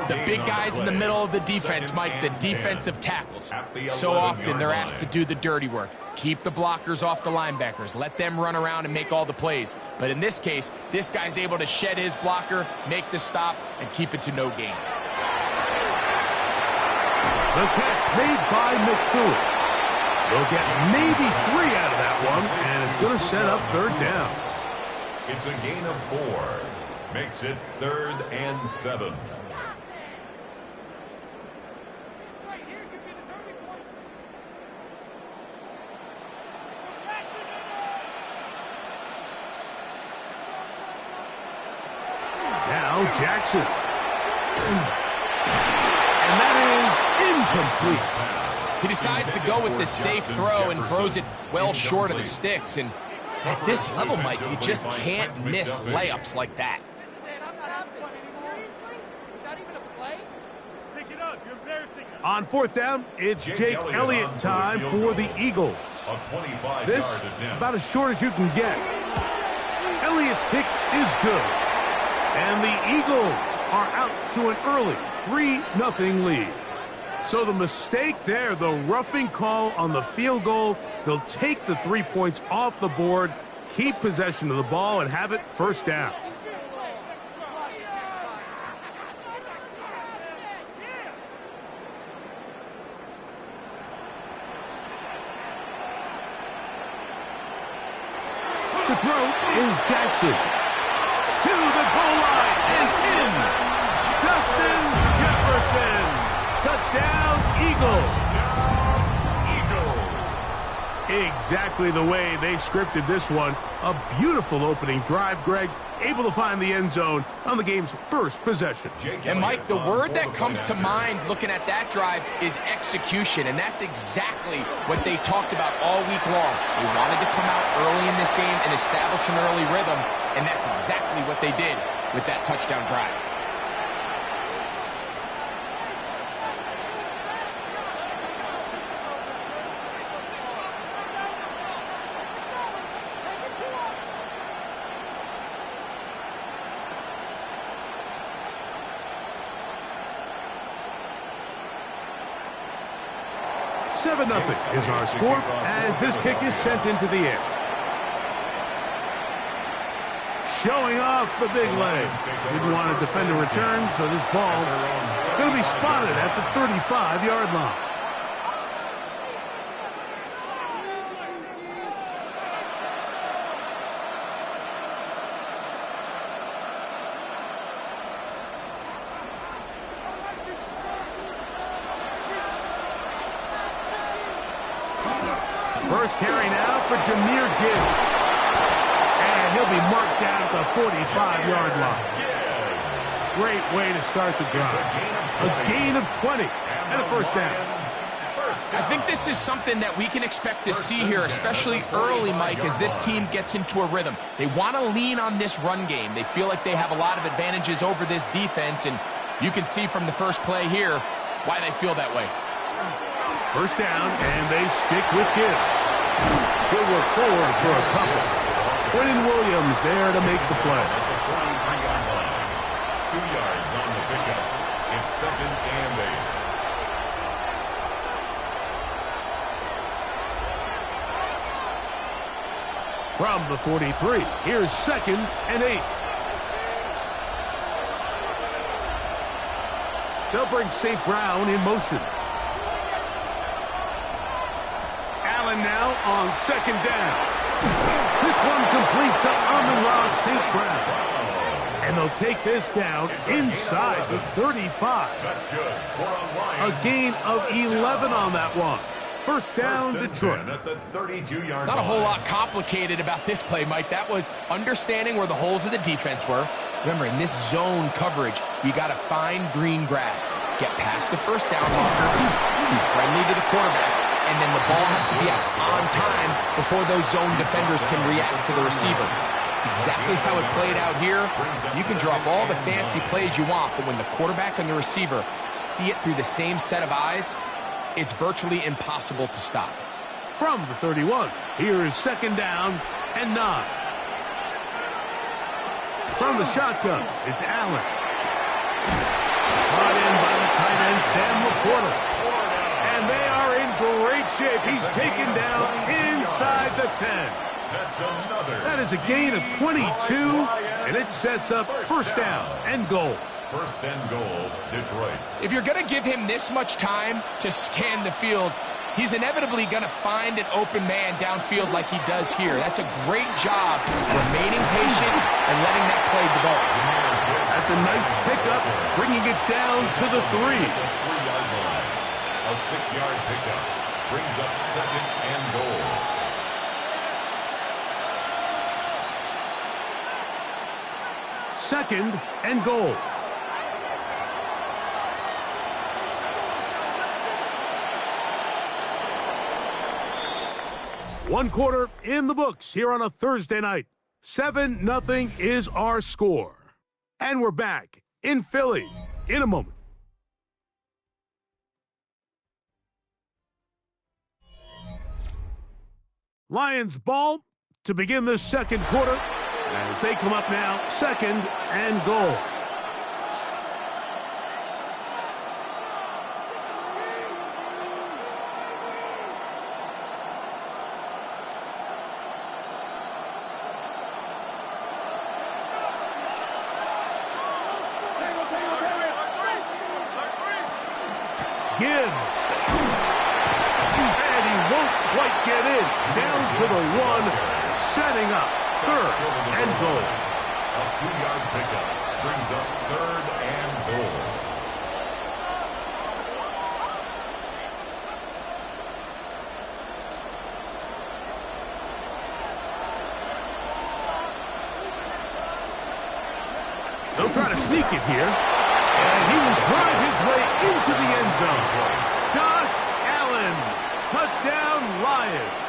The big guys in the middle of the defense, Mike, the defensive tackles. So often they're asked to do the dirty work. Keep the blockers off the linebackers. Let them run around and make all the plays. But in this case, this guy's able to shed his blocker, make the stop, and keep it to no gain. The catch made by McCool. They'll get maybe 3 out of that one, and it's going to set up 3rd down. It's a gain of 4. Makes it 3rd and 7. Now Jackson. And that is incomplete. He decides to go with the safe throw and throws it well short of the sticks. And at this level, Mike, you just can't miss layups like that. On 4th down, it's Jake Elliott time for the Eagles. This, about as short as you can get. Elliott's kick is good. And the Eagles are out to an early 3-0 lead. So the mistake there, the roughing call on the field goal, they'll take the 3 points off the board, keep possession of the ball, and have it 1st down. To throw is Jackson. To the goal line and in. Justin Jefferson. Touchdown, Eagles. Exactly the way they scripted this one. A beautiful opening drive, Greg. Able to find the end zone on the game's 1st possession. And, Mike, the word that comes to mind looking at that drive is execution, and that's exactly what they talked about all week long. They wanted to come out early in this game and establish an early rhythm, and that's exactly what they did with that touchdown drive. Seven 7-0 is our score as this kick is sent into the air. Showing off the big legs. Didn't want to defend a return, so this ball going to be spotted at the 35-yard line. First carry now for Jahmyr Gibbs. And he'll be marked down at the 45-yard line. Great way to start the drive. A gain of 20 and a first down. I think this is something that we can expect to see here, especially early, Mike, as this team gets into a rhythm. They want to lean on this run game. They feel like they have a lot of advantages over this defense, and you can see from the first play here why they feel that way. First down, and they stick with Gibbs. He'll work forward for a couple. Quentin Williams there to make the play. 2 yards on the pickup. It's 2nd and 8. From the 43, here's 2nd and 8. They'll bring St. Brown in motion. Allen now on 2nd down. This one complete to Amon-Ra St. Brown. And they'll take this down inside the 35. That's good. A gain of 11 on that one. First down, Detroit. At the 32-yard Not a whole lot complicated about this play, Mike. That was understanding where the holes of the defense were. Remember, in this zone coverage, you got to find green grass. Get past the first down marker, be friendly to the quarterback, and then the ball has to be out on time before those zone defenders can react to the receiver. It's exactly how it played out here. You can draw up all the fancy plays you want, but when the quarterback and the receiver see it through the same set of eyes, it's virtually impossible to stop. From the 31, here is 2nd down and 9. From the shotgun, it's Allen. Brought in by the tight end, Sam LaPorta. And they are in great shape. He's taken down inside the 10. That is a gain of 22, and it sets up first down and goal. First and goal, Detroit. If you're going to give him this much time to scan the field, he's inevitably going to find an open man downfield like he does here. That's a great job remaining patient and letting that play develop. That's a nice pickup, bringing it down to the 3. A 6-yard pickup brings up 2nd and goal. Second and goal. One quarter in the books here on a Thursday night. 7-0 is our score. And we're back in Philly in a moment. Lions ball to begin this second quarter as they come up now, 2nd and goal. Gibbs. And he won't quite get in. Down to the 1, setting up 3rd and goal. A 2-yard pickup brings up 3rd and goal. They'll try to sneak it here. And he will drive his way into the end zone. Josh Allen. Touchdown, Lions.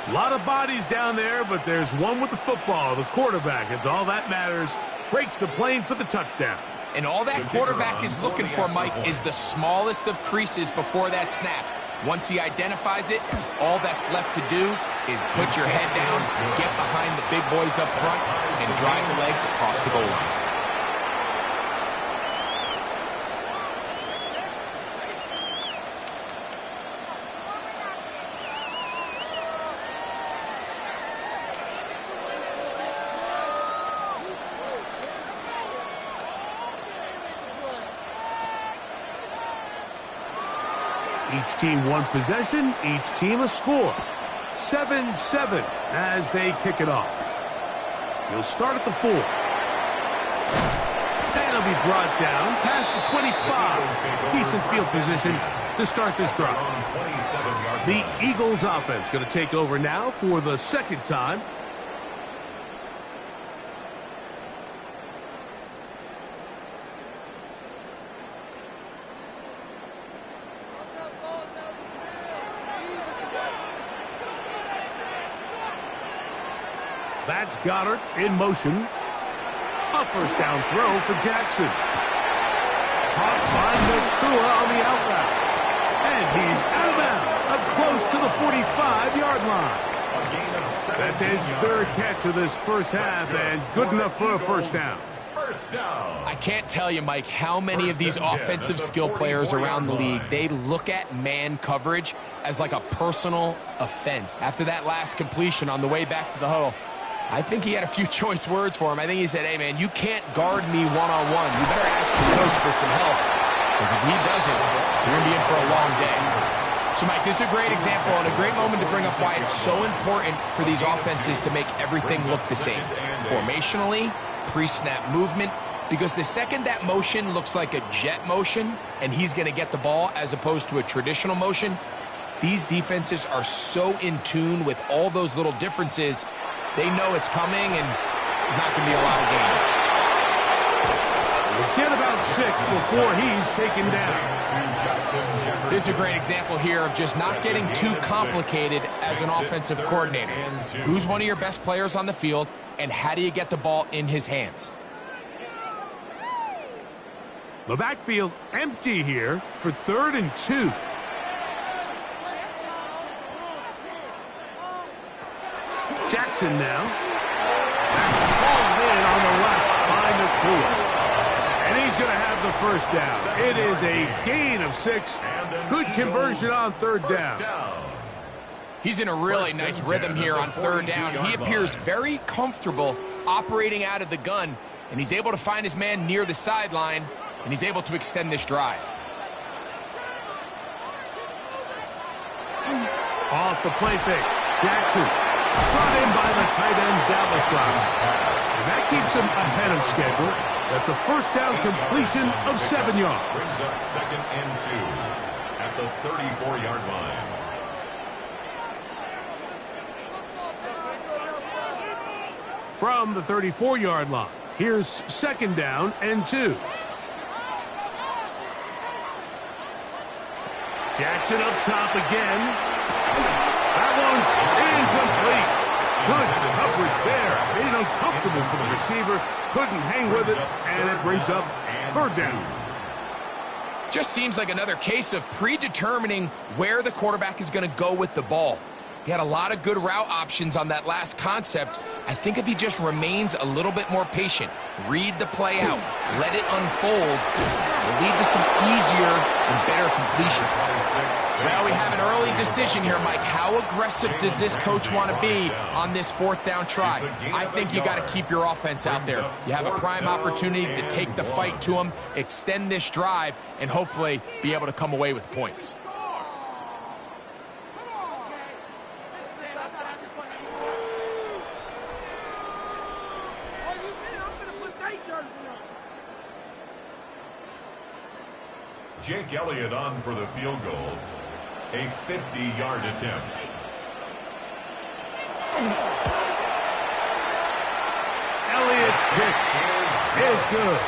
A lot of bodies down there, but there's one with the football, the quarterback. It's all that matters. Breaks the plane for the touchdown. And all that quarterback is looking for, Mike, is the smallest of creases before that snap. Once he identifies it, all that's left to do is put your head down, get behind the big boys up front, and drive the legs across the goal line. Each team one possession, each team a score. 7-7 as they kick it off. He'll start at the 4. And he'll be brought down past the 25. Decent field position to start this drive. The Eagles offense going to take over now for the second time. That's Goddard in motion. A first down throw for Jackson. Caught by Nakua on the out route. And he's out of bounds, up close to the 45-yard line. That's his third catch of this first half, and good enough for a first down. I can't tell you, Mike, how many of these offensive skill players around the league, they look at man coverage as like a personal offense. After that last completion on the way back to the huddle, I think he had a few choice words for him. I think he said, hey, man, you can't guard me one-on-one. You better ask your coach for some help, because if he doesn't, you're going to be in for a long day. So, Mike, this is a great example and a great moment to bring up why it's so important for these offenses to make everything look the same. Formationally, pre-snap movement, because the second that motion looks like a jet motion and he's going to get the ball as opposed to a traditional motion, these defenses are so in tune with all those little differences. They know it's coming, and there's not going to be a lot of gain. Get about 6 before he's taken down. This is a great example here of just not getting too complicated as an offensive coordinator. Who's one of your best players on the field, and how do you get the ball in his hands? The backfield empty here for 3rd and 2. Jackson now. That's hauled in on the left by Nakua. And he's going to have the first down. It is a gain of 6. Good conversion on 3rd down. He's in a really nice rhythm here on 3rd down. He appears very comfortable operating out of the gun, and he's able to find his man near the sideline, and he's able to extend this drive. Off the play fake. Jackson. Brought in by the tight end, Dallas Goedert. And that keeps him ahead of schedule. That's a first down completion of 7 yards. Brings up 2nd and 2 at the 34-yard line. From the 34-yard line, here's 2nd down and 2. Jackson up top again. That one's incomplete. Good coverage there. Made it uncomfortable for the receiver. Couldn't hang with it, and it brings up 3rd down. Just seems like another case of predetermining where the quarterback is going to go with the ball. He had a lot of good route options on that last concept. I think if he just remains a little bit more patient, read the play out, let it unfold, will lead to some easier and better completions. Well, we have an early decision here, Mike. How aggressive does this coach want to be on this 4th down try? I think you got to keep your offense out there. You have a prime opportunity to take the fight to him, extend this drive, and hopefully be able to come away with points. Jake Elliott on for the field goal. A 50-yard attempt. Elliott's kick is good.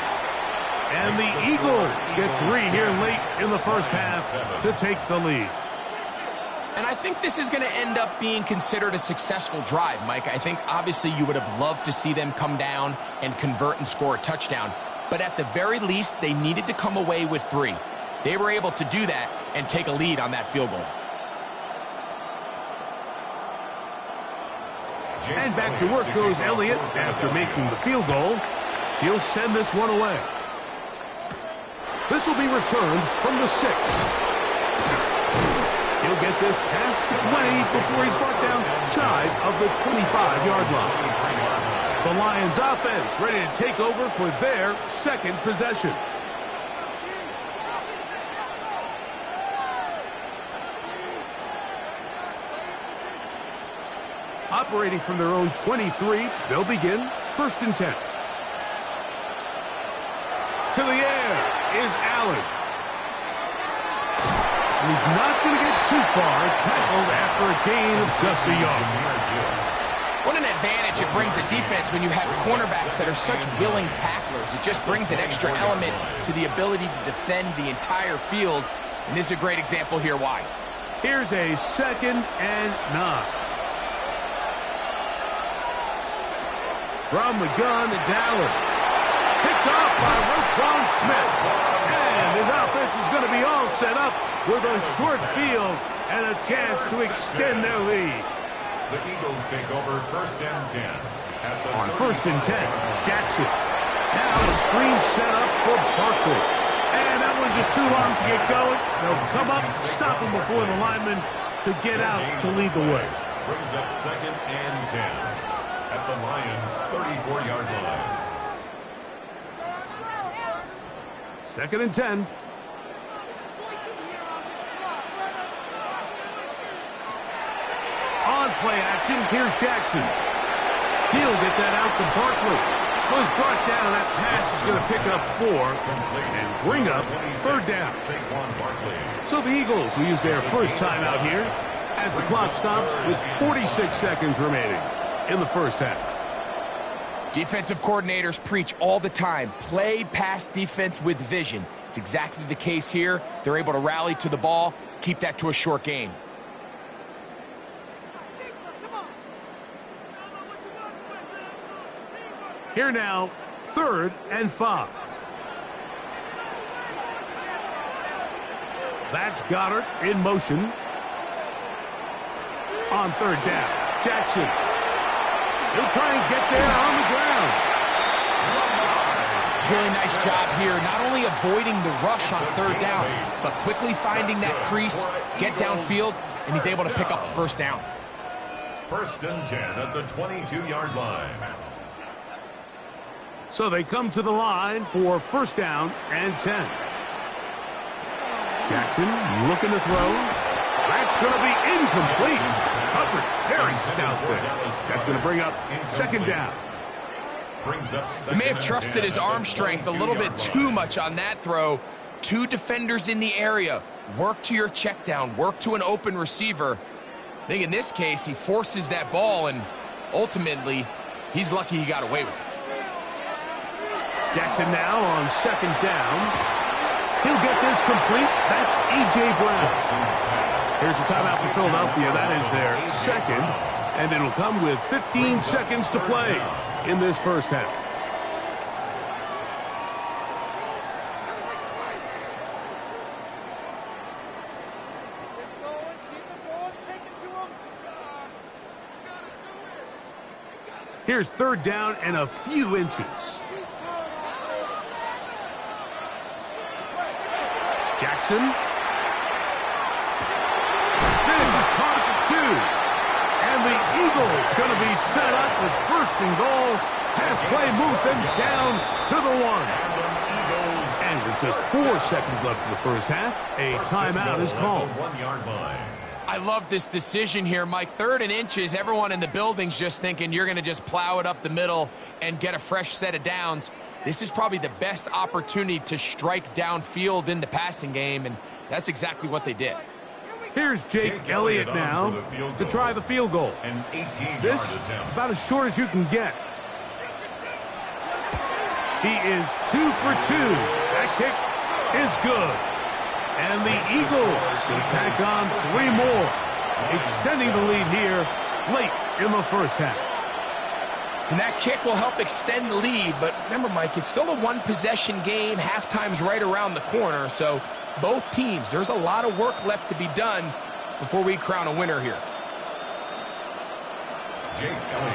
And the Eagles get 3 here late in the first half to take the lead. And I think this is going to end up being considered a successful drive, Mike. I think obviously you would have loved to see them come down and convert and score a touchdown. But at the very least, they needed to come away with 3. They were able to do that and take a lead on that field goal. And back to work goes Elliott after making the field goal. He'll send this one away. This will be returned from the 6. He'll get this past the 20s before he's brought down shy of the 25-yard line. The Lions offense ready to take over for their 2nd possession. Operating from their own 23, they'll begin 1st and 10. To the air is Allen. and he's not going to get too far, tackled after a gain of just a yard. What an advantage it brings a defense when you have cornerbacks that are such willing tacklers. It just brings an extra element to the ability to defend the entire field. And this is a great example here why. Here's a 2nd and 9. From the gun, it's Allen. Picked off by Roquan Smith. And his offense is going to be all set up with a short field and a chance to extend their lead. The Eagles take over 1st and 10. On 1st and 10, Jackson. Now the screen set up for Barkley. And that one's just too long to get going. They'll come up, stop him before the lineman to get out to lead the way. Brings up 2nd and 10 at the Lions' 34-yard line. 2nd and 10. On play action, here's Jackson. He'll get that out to Barkley. Was brought down. That pass is going to pick up 4 and bring up 3rd down. So the Eagles will use their first timeout here as the clock stops with 46 seconds remaining in the first half. Defensive coordinators preach all the time, play pass defense with vision. It's exactly the case here. They're able to rally to the ball, keep that to a short game. Here now, 3rd and 5. That's Goddard in motion. On 3rd down, Jackson. He'll try and get there on the ground. Really nice job here, not only avoiding the rush on 3rd down, but quickly finding that crease, get downfield, and he's able to pick up the 1st down. 1st and 10 at the 22-yard line. So they come to the line for 1st down and 10. Jackson looking to throw. That's going to be incomplete. Covered very stout there. That's going to bring up 2nd down. He may have trusted his arm strength a little bit too much on that throw. 2 defenders in the area. Work to your check down. Work to an open receiver. I think in this case, he forces that ball, and ultimately, he's lucky he got away with it. Jackson now on 2nd down. He'll get this complete. That's A.J. Brown. Here's a timeout for Philadelphia. That is their 2nd, and it'll come with 15 seconds to play in this first half. Here's 3rd down and a few inches. Jackson. This is caught at the 2. And the Eagles going to be set up with 1st and goal. Pass play moves them down to the 1. And with just 4 seconds left in the first half, a timeout is called. 1-yard line. I love this decision here, Mike. 3rd and inches, everyone in the building's just thinking you're going to just plow it up the middle and get a fresh set of downs. This is probably the best opportunity to strike downfield in the passing game, and that's exactly what they did. Here's Jake Elliott now to try the field goal. An 18-yard This attempt. about as short as you can get. He is 2 for 2. That kick is good. And the Eagles will tack on 3 more, extending the lead here late in the first half. And that kick will help extend the lead, but remember, Mike, it's still a 1-possession game. Halftime's right around the corner, so both teams, there's a lot of work left to be done before we crown a winner here.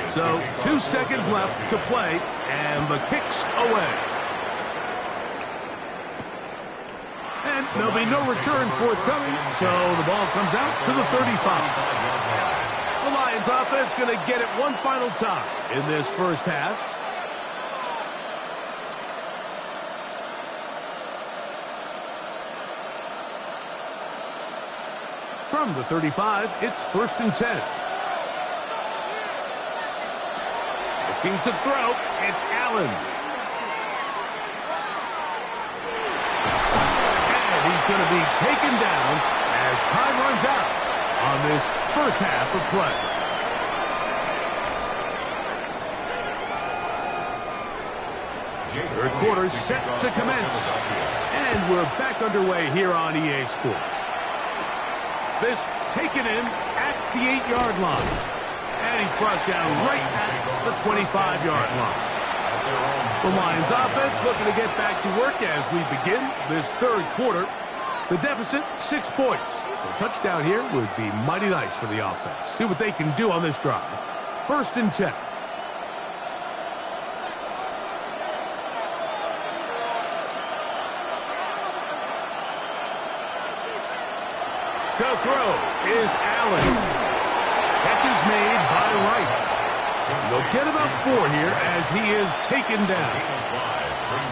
So 2 seconds left to play, and the kick's away. And there'll be no return forthcoming, so the ball comes out to the 35. The Lions offense going to get it one final time in this first half. From the 35, it's 1st and 10. Looking to throw, it's Allen. And he's going to be taken down as time runs out on this first half of play. Third quarter set to commence. And we're back underway here on EA Sports. This taken in at the 8-yard line. And he's brought down right at the 25-yard line. The Lions offense looking to get back to work as we begin this third quarter. The deficit, 6 points. So a touchdown here would be mighty nice for the offense. See what they can do on this drive. 1st and 10. To throw is Allen. Catch is made by Wright. They'll get about 4 here as he is taken down.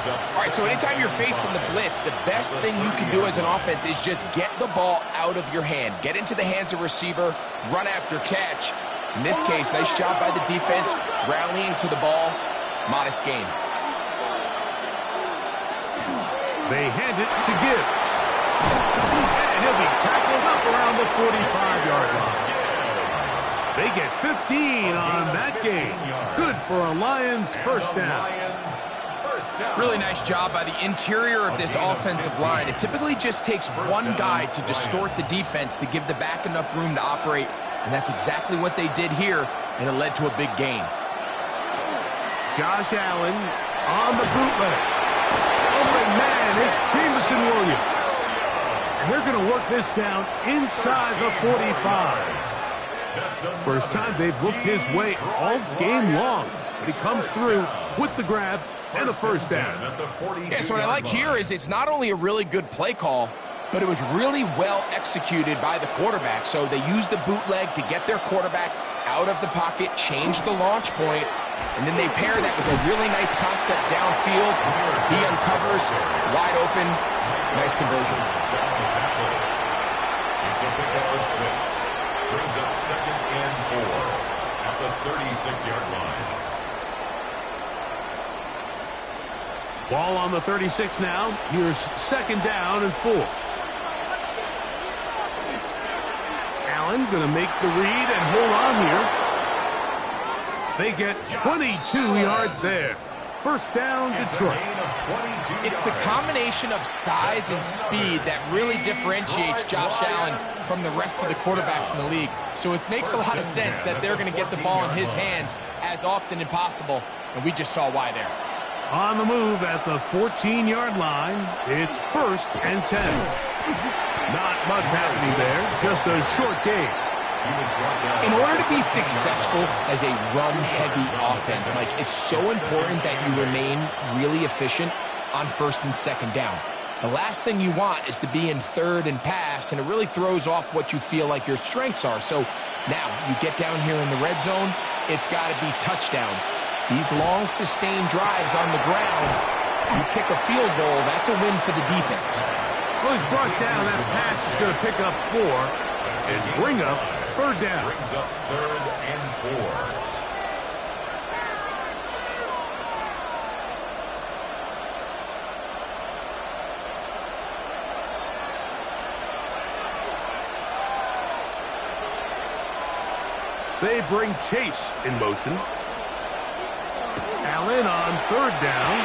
All right, so anytime you're facing the blitz, the best thing you can do as an offense is just get the ball out of your hand. Get into the hands of receiver, run after catch. In this case, nice job by the defense, rallying to the ball. Modest gain. They hand it to Gibbs. And he'll be tackled up around the 45-yard line. They get 15 on that game. Good for a Lions first down. Really nice job by the interior of this offensive line. It typically just takes one guy to distort the defense to give the back enough room to operate, and that's exactly what they did here, and it led to a big gain. Josh Allen on the bootleg. Open man, it's Jameson Williams. And they're going to work this down inside the 45. First time they've looked his way all game long, but he comes through with the grab and a first down. Yeah, so what I like here is it's not only a really good play call, but it was really well executed by the quarterback. So they used the bootleg to get their quarterback out of the pocket, change the launch point, and then they pair that with a really nice concept downfield. He uncovers, wide open, nice conversion. It's a pickup of 6. Brings up 2nd and 4 at the 36-yard line. Ball on the 36 now. Here's 2nd down and 4. Allen going to make the read and hold on here. They get 22 yards there. First down, Detroit. It's the combination of size and speed that really differentiates Josh Allen from the rest of the quarterbacks in the league. So it makes a lot of sense that they're going to get the ball in his hands as often as possible, and we just saw why there. On the move at the 14-yard line, it's 1st and 10. Not much happening there, just a short game. In order to be successful as a run-heavy offense, Mike, it's so important that you remain really efficient on 1st and 2nd down. The last thing you want is to be in 3rd and pass, and it really throws off what you feel like your strengths are. So now you get down here in the red zone, it's got to be touchdowns. These long, sustained drives on the ground, you kick a field goal, that's a win for the defense. Well, he's brought down. That pass is going to pick up 4 and bring up 3rd down. Brings up 3rd and 4. They bring Chase in motion. Allen on 3rd down.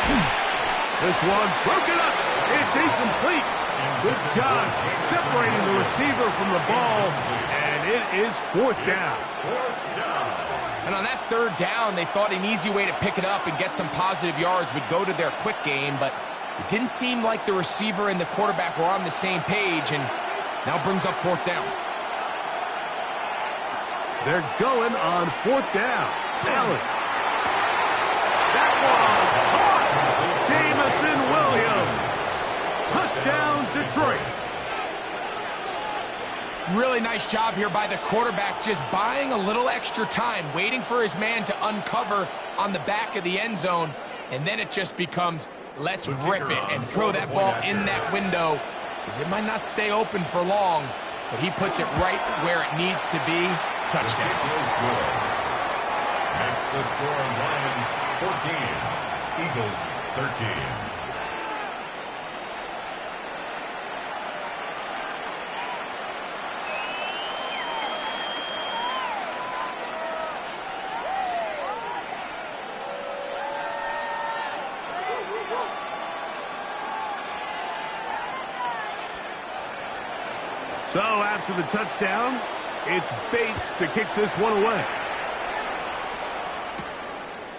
This one broken up. It's incomplete. Good job separating the receiver from the ball, and it is 4th down. And on that 3rd down, they thought an easy way to pick it up and get some positive yards would go to their quick game, but it didn't seem like the receiver and the quarterback were on the same page, and now brings up 4th down. They're going on 4th down. Allen. That one caught. Jameson Williams. Touchdown, Detroit. Really nice job here by the quarterback, just buying a little extra time, waiting for his man to uncover on the back of the end zone, and then it just becomes, let's rip it and throw that ball in that window, because it might not stay open for long, but he puts it right where it needs to be. Touchdown. Makes the score Lions 14, Eagles 13. So after the touchdown, it's Bates to kick this one away.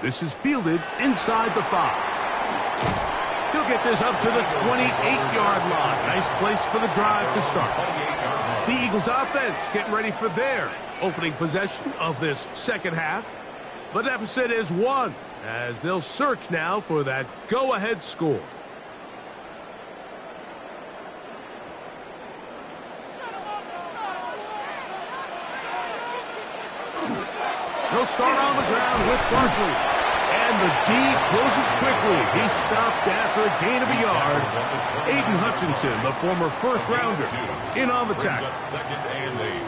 This is fielded inside the 5. He'll get this up to the 28-yard line. Nice place for the drive to start. The Eagles offense getting ready for their opening possession of this second half. The deficit is 1, as they'll search now for that go-ahead score. He'll start on the ground with Barkley. And the D closes quickly. He's stopped after a gain of a yard. Aiden Hutchinson, the former first-rounder, in on the tackle. Second and 8.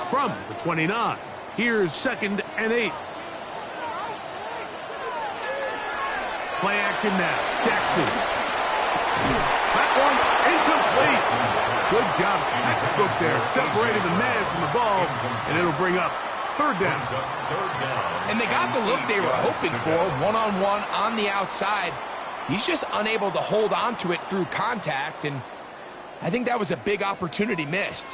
From the 29, here's second and 8. Play action now. Jackson. That one incomplete. Good job, textbook there, separating the man from the ball, and it'll bring up third down. And they got the look they were hoping for, one-on-one on the outside. He's just unable to hold on to it through contact, and I think that was a big opportunity missed.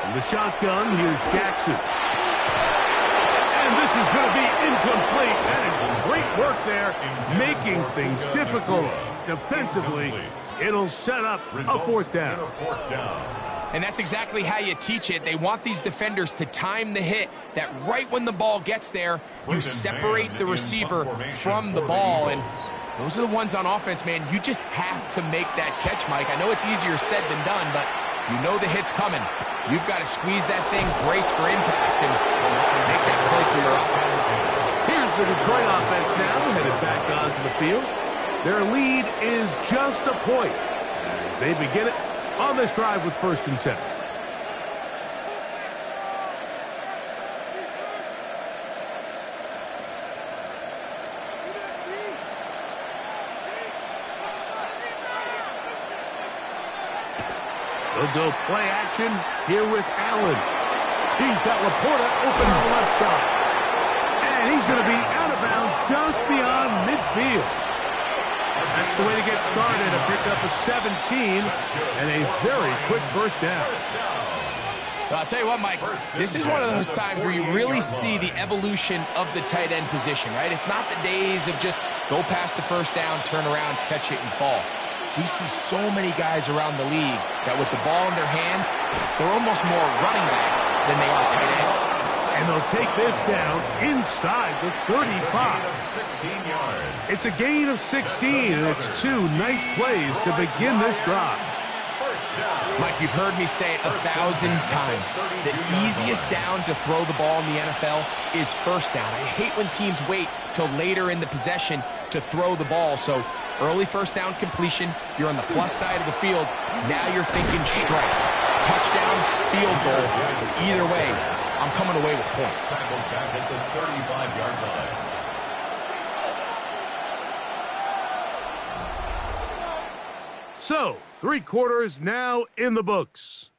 In the shotgun, here's Jackson. And this is going to be incomplete. That is great work there, making things difficult. Defensively, it'll set up a fourth down. And that's exactly how you teach it. They want these defenders to time the hit, that right when the ball gets there, you separate the receiver from the ball. And those are the ones on offense, man. You just have to make that catch, Mike. I know it's easier said than done, but you know the hit's coming. You've got to squeeze that thing, brace for impact, and make that play for your offense. Here's the Detroit offense now, headed back onto the field. Their lead is just a point as they begin it on this drive with 1st and 10. They'll go play action here with Allen. He's got Laporta open on the left side. And he's going to be out of bounds just beyond midfield. That's the way to get started. A pickup of 17 and a very quick first down. Well, I'll tell you what, Mike, this is one of those times where you really see the evolution of the tight end position, right? It's not the days of just go past the first down, turn around, catch it, and fall. We see so many guys around the league that with the ball in their hand, they're almost more running back than they are tight end. And they'll take this down inside the 35. It's a gain of 16, and it's 2 nice plays to begin this drive. Mike, you've heard me say it 1,000 times. The easiest down to throw the ball in the NFL is first down. I hate when teams wait till later in the possession to throw the ball. So early first down completion, you're on the plus side of the field. Now you're thinking strike. Touchdown, field goal. Either way, I'm coming away with points. Back at the 35-yard line. So, 3 quarters now in the books.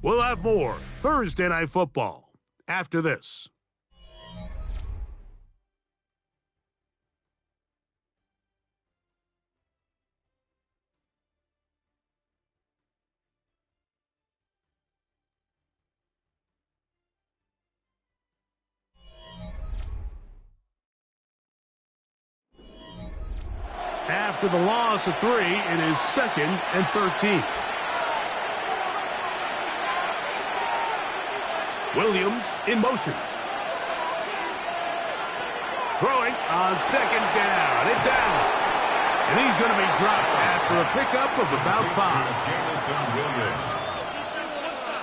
We'll have more Thursday Night Football after this. After the loss of 3, it is 2nd and 13. Williams in motion. Throwing on 2nd down. It's out. And he's going to be dropped after a pickup of about 5. Jamison Williams.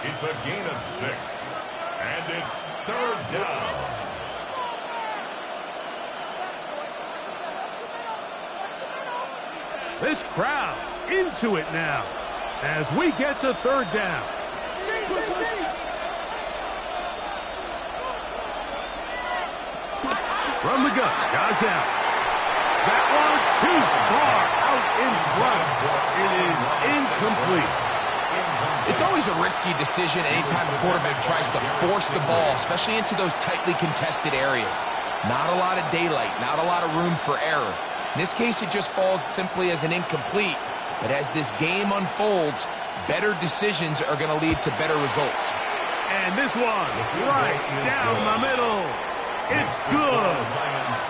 It's a gain of 6. And it's 3rd down. This crowd into it now as we get to 3rd down. From the gun, Josh Allen. That one too far out in front. It is incomplete. It's always a risky decision anytime a quarterback tries to force the ball, especially into those tightly contested areas. Not a lot of daylight, not a lot of room for error. In this case, it just falls simply as an incomplete. But as this game unfolds, better decisions are going to lead to better results. And this one, right down the middle. It's good.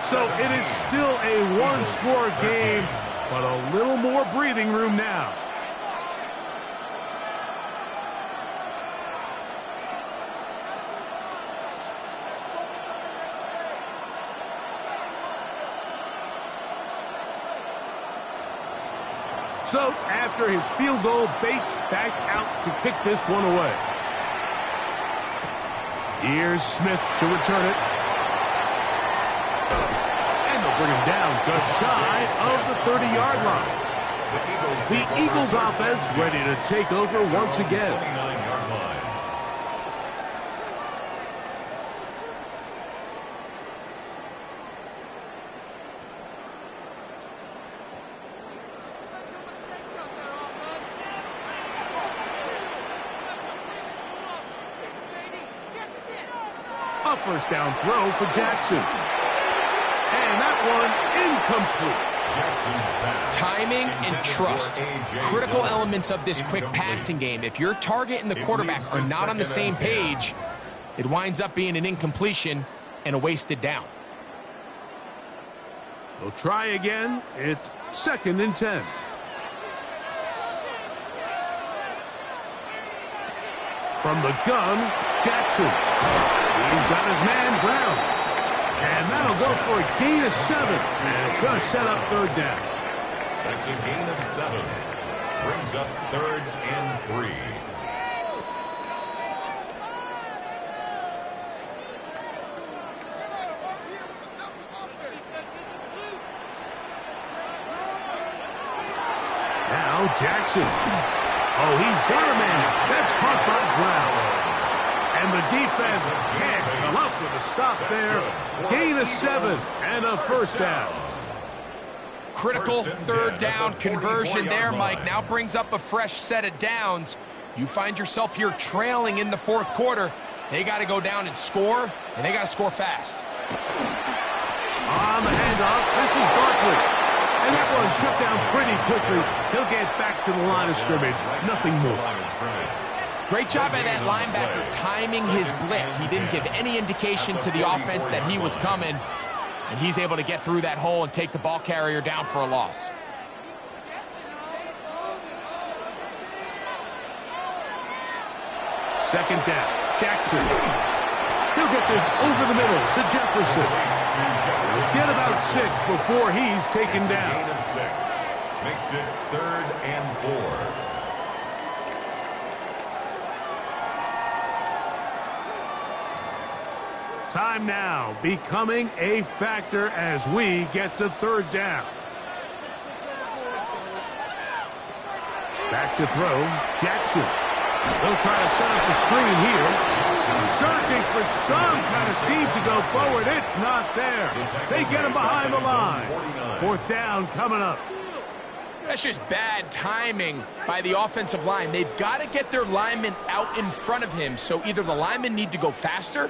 So it is still a one-score game, but a little more breathing room now. So after his field goal, Bates back out to kick this one away. Here's Smith to return it. And they'll bring him down just shy of the 30-yard line. The Eagles offense ready to take over once again. A first down throw for Jackson. And that one incomplete. Timing and trust, critical elements of this quick passing game. If your target and the quarterback are not on the same page, it winds up being an incompletion and a wasted down. They'll try again. It's 2nd and 10. From the gun, Jackson. He's got his man Brown. And that'll go for a gain of 7. And it's going to set up 3rd down. That's a gain of 7. Brings up 3rd and 3. Now Jackson. Oh, he's got a man. That's caught by Brown. And the defense can't come up with a stop there. Gain of 7 and a 1st down. Critical 3rd down conversion there, Mike. Now brings up a fresh set of downs. You find yourself here trailing in the 4th quarter. They got to go down and score, and they got to score fast. On the handoff, this is Barkley. And that one shut down pretty quickly. He'll get back to the line of scrimmage. Nothing more. Great job by that linebacker timing his blitz. He didn't give any indication to the offense that he was coming, and he's able to get through that hole and take the ball carrier down for a loss. Second down, Jackson. He'll get this over the middle to Jefferson. He'll get about 6 before he's taken down. Gain of 6. Makes it 3rd and 4. Time now becoming a factor as we get to 3rd down. Back to throw, Jackson. They'll try to set up the screen here. Searching for some kind of seam to go forward. It's not there. They get him behind the line. 4th down coming up. That's just bad timing by the offensive line. They've got to get their linemen out in front of him, so either the linemen need to go faster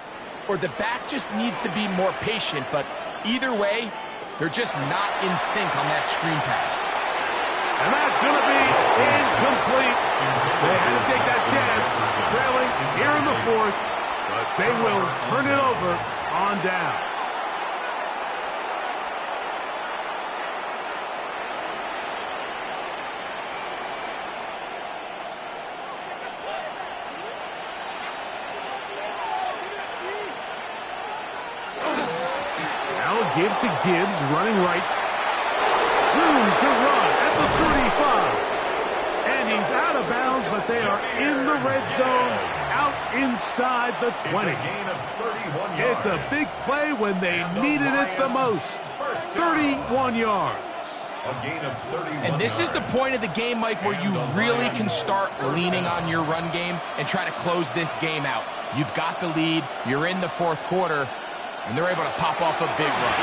or the back just needs to be more patient. But either way, they're just not in sync on that screen pass. And that's going to be incomplete. They had to take that chance, trailing here in the 4th, but they will turn it over on down. Give to Gibbs, running right. Room to run at the 35. And he's out of bounds, but they are in the red zone, out inside the 20. It's a big play when they needed it the most. 31 yards. And this is the point of the game, Mike, where you really can start leaning on your run game and try to close this game out. You've got the lead. You're in the 4th quarter. And they're able to pop off a big run.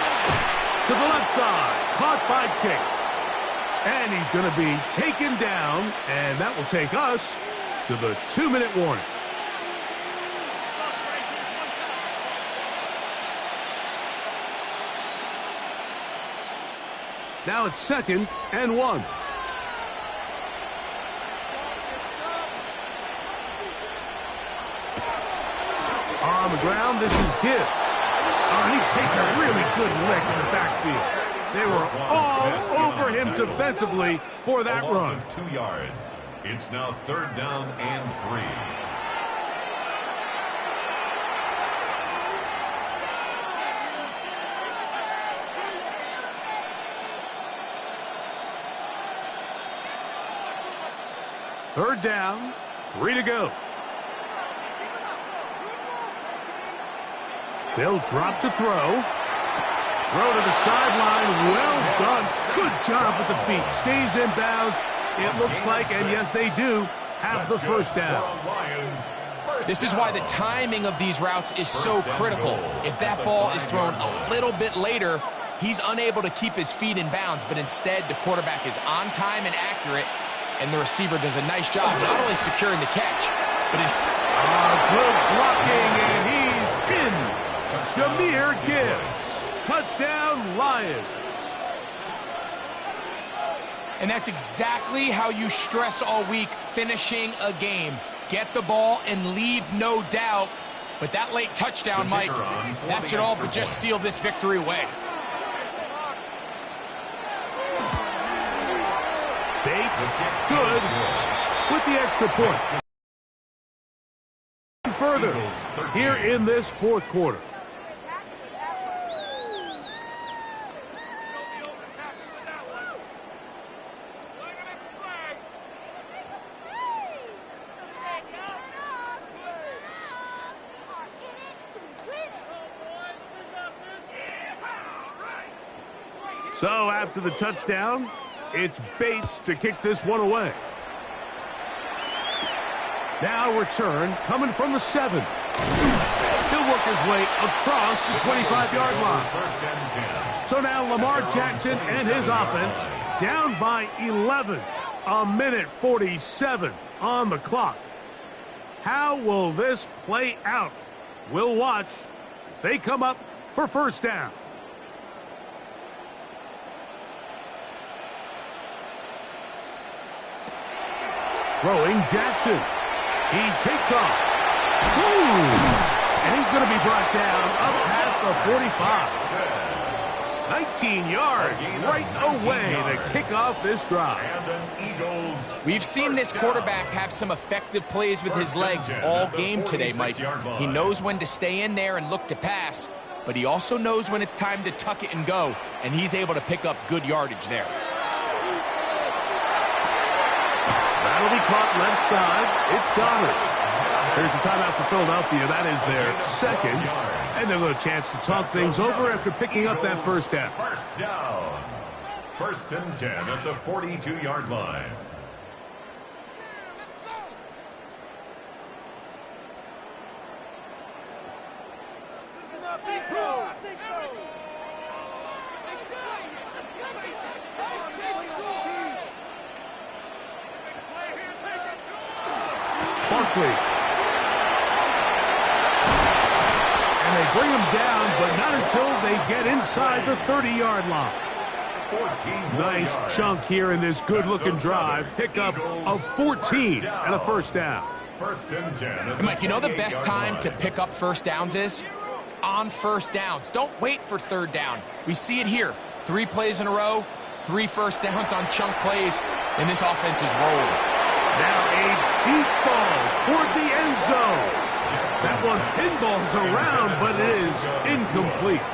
To the left side, caught by Chase. And he's going to be taken down, and that will take us to the 2-minute warning. Now it's 2nd and 1. On the ground, this is Gibbs. Oh, and he takes a really good lick in the backfield. They were all over him defensively for that run. 2 yards. It's now 3rd down and 3. Third down, 3 to go. They'll drop to throw. Throw to the sideline. Well done. Good job with the feet. Stays in bounds. It looks like, and yes, they do, have the first down. This is why the timing of these routes is so critical. If that ball is thrown a little bit later, he's unable to keep his feet in bounds, but instead the quarterback is on time and accurate, and the receiver does a nice job not only securing the catch, but good blocking, and he's in. Jahmyr Gibbs. Touchdown, Lions. And that's exactly how you stress all week, finishing a game. Get the ball and leave no doubt. But that late touchdown, Mike, that should all but just seal this victory away. Bates, good, with the extra point. Further, here in this fourth quarter. So after the touchdown, it's Bates to kick this one away. Now return coming from the 7. He'll work his way across the 25-yard line. So now Lamar Jackson and his offense down by 11. A minute 47 on the clock. How will this play out? We'll watch as they come up for first down. Throwing Jackson. He takes off. Ooh. And he's going to be brought down up past the 45. 19 yards right away to kick off this drive. We've seen this quarterback have some effective plays with his legs all game today, Mike. He knows when to stay in there and look to pass, but he also knows when it's time to tuck it and go, and he's able to pick up good yardage there. That'll be caught left side. It's Goddard. Here's a timeout for Philadelphia. That is their second. And they'll have a chance to talk things over after picking up that first down. First down. 1st and 10 at the 42-yard line. Barkley. And they bring him down, but not until they get inside the 30-yard line. Nice chunk here in this good-looking drive. Pickup of 14 and a first down. 1st and 10. And Mike, you know the best time to pick up first downs is? On first downs. Don't wait for third down. We see it here. 3 plays in a row, 3 first downs on chunk plays, and this offense is rolling. Now a deep ball toward the end zone. That one pinballs around, but it is incomplete.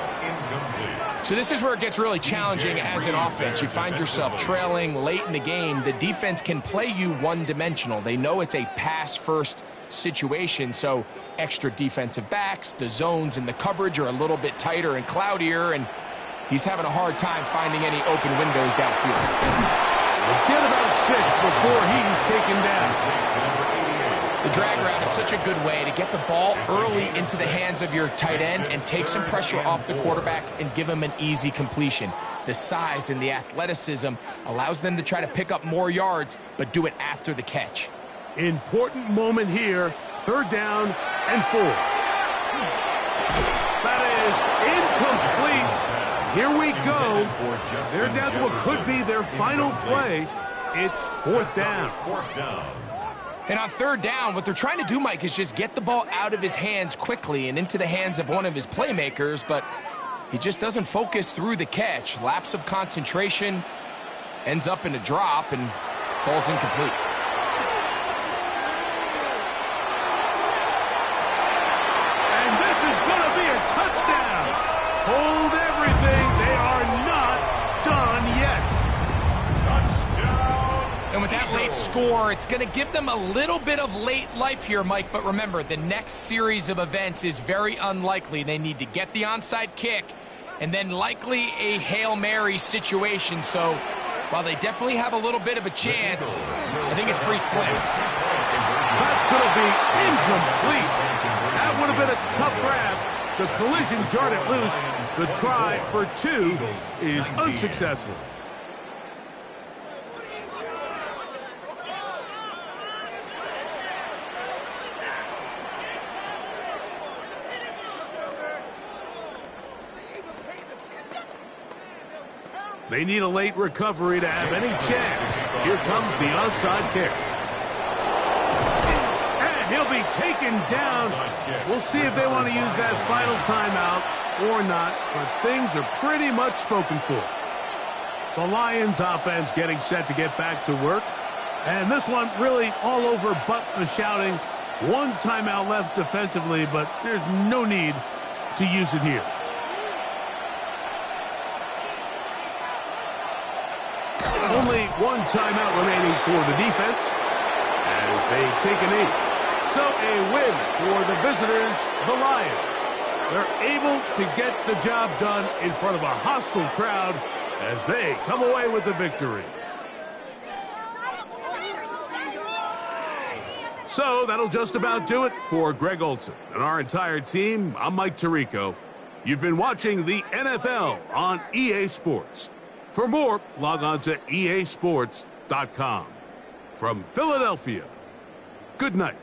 So this is where it gets really challenging as an offense. You find yourself trailing late in the game. The defense can play you one-dimensional. They know it's a pass-first situation, so extra defensive backs, the zones and the coverage are a little bit tighter and cloudier, and he's having a hard time finding any open windows downfield. Get about 6 before he's taken down. The drag route is such a good way to get the ball early into the hands of your tight end and take some pressure off the quarterback and give him an easy completion. The size and the athleticism allows them to try to pick up more yards, but do it after the catch. Important moment here. 3rd down and 4. That is incomplete. Here we go. They're down to what could be their final play. It's fourth down. And on third down, what they're trying to do, Mike, is just get the ball out of his hands quickly and into the hands of one of his playmakers, but he just doesn't focus through the catch. Lapse of concentration, ends up in a drop, and falls incomplete. And this is going to be a touchdown. Hold everything. They are not done yet. Touchdown. And with that late score, it's going to give them a little bit of late life here, Mike. But remember, the next series of events is very unlikely. They need to get the onside kick and then likely a Hail Mary situation. So while they definitely have a little bit of a chance, I think it's pretty slim. That's going to be incomplete. That would have been a tough grab. The collision jarred it loose. The try for 2 is unsuccessful. They need a late recovery to have any chance. Here comes the onside kick. And he'll be taken down. We'll see if they want to use that final timeout or not, but things are pretty much spoken for. The Lions offense getting set to get back to work. And this one really all over but the shouting. One timeout left defensively, but there's no need to use it here. Only one timeout remaining for the defense as they take a knee. So a win for the visitors, the Lions. They're able to get the job done in front of a hostile crowd as they come away with the victory. So that'll just about do it for Greg Olsen and our entire team. I'm Mike Tirico. You've been watching the NFL on EA Sports. For more, log on to easports.com. From Philadelphia, good night.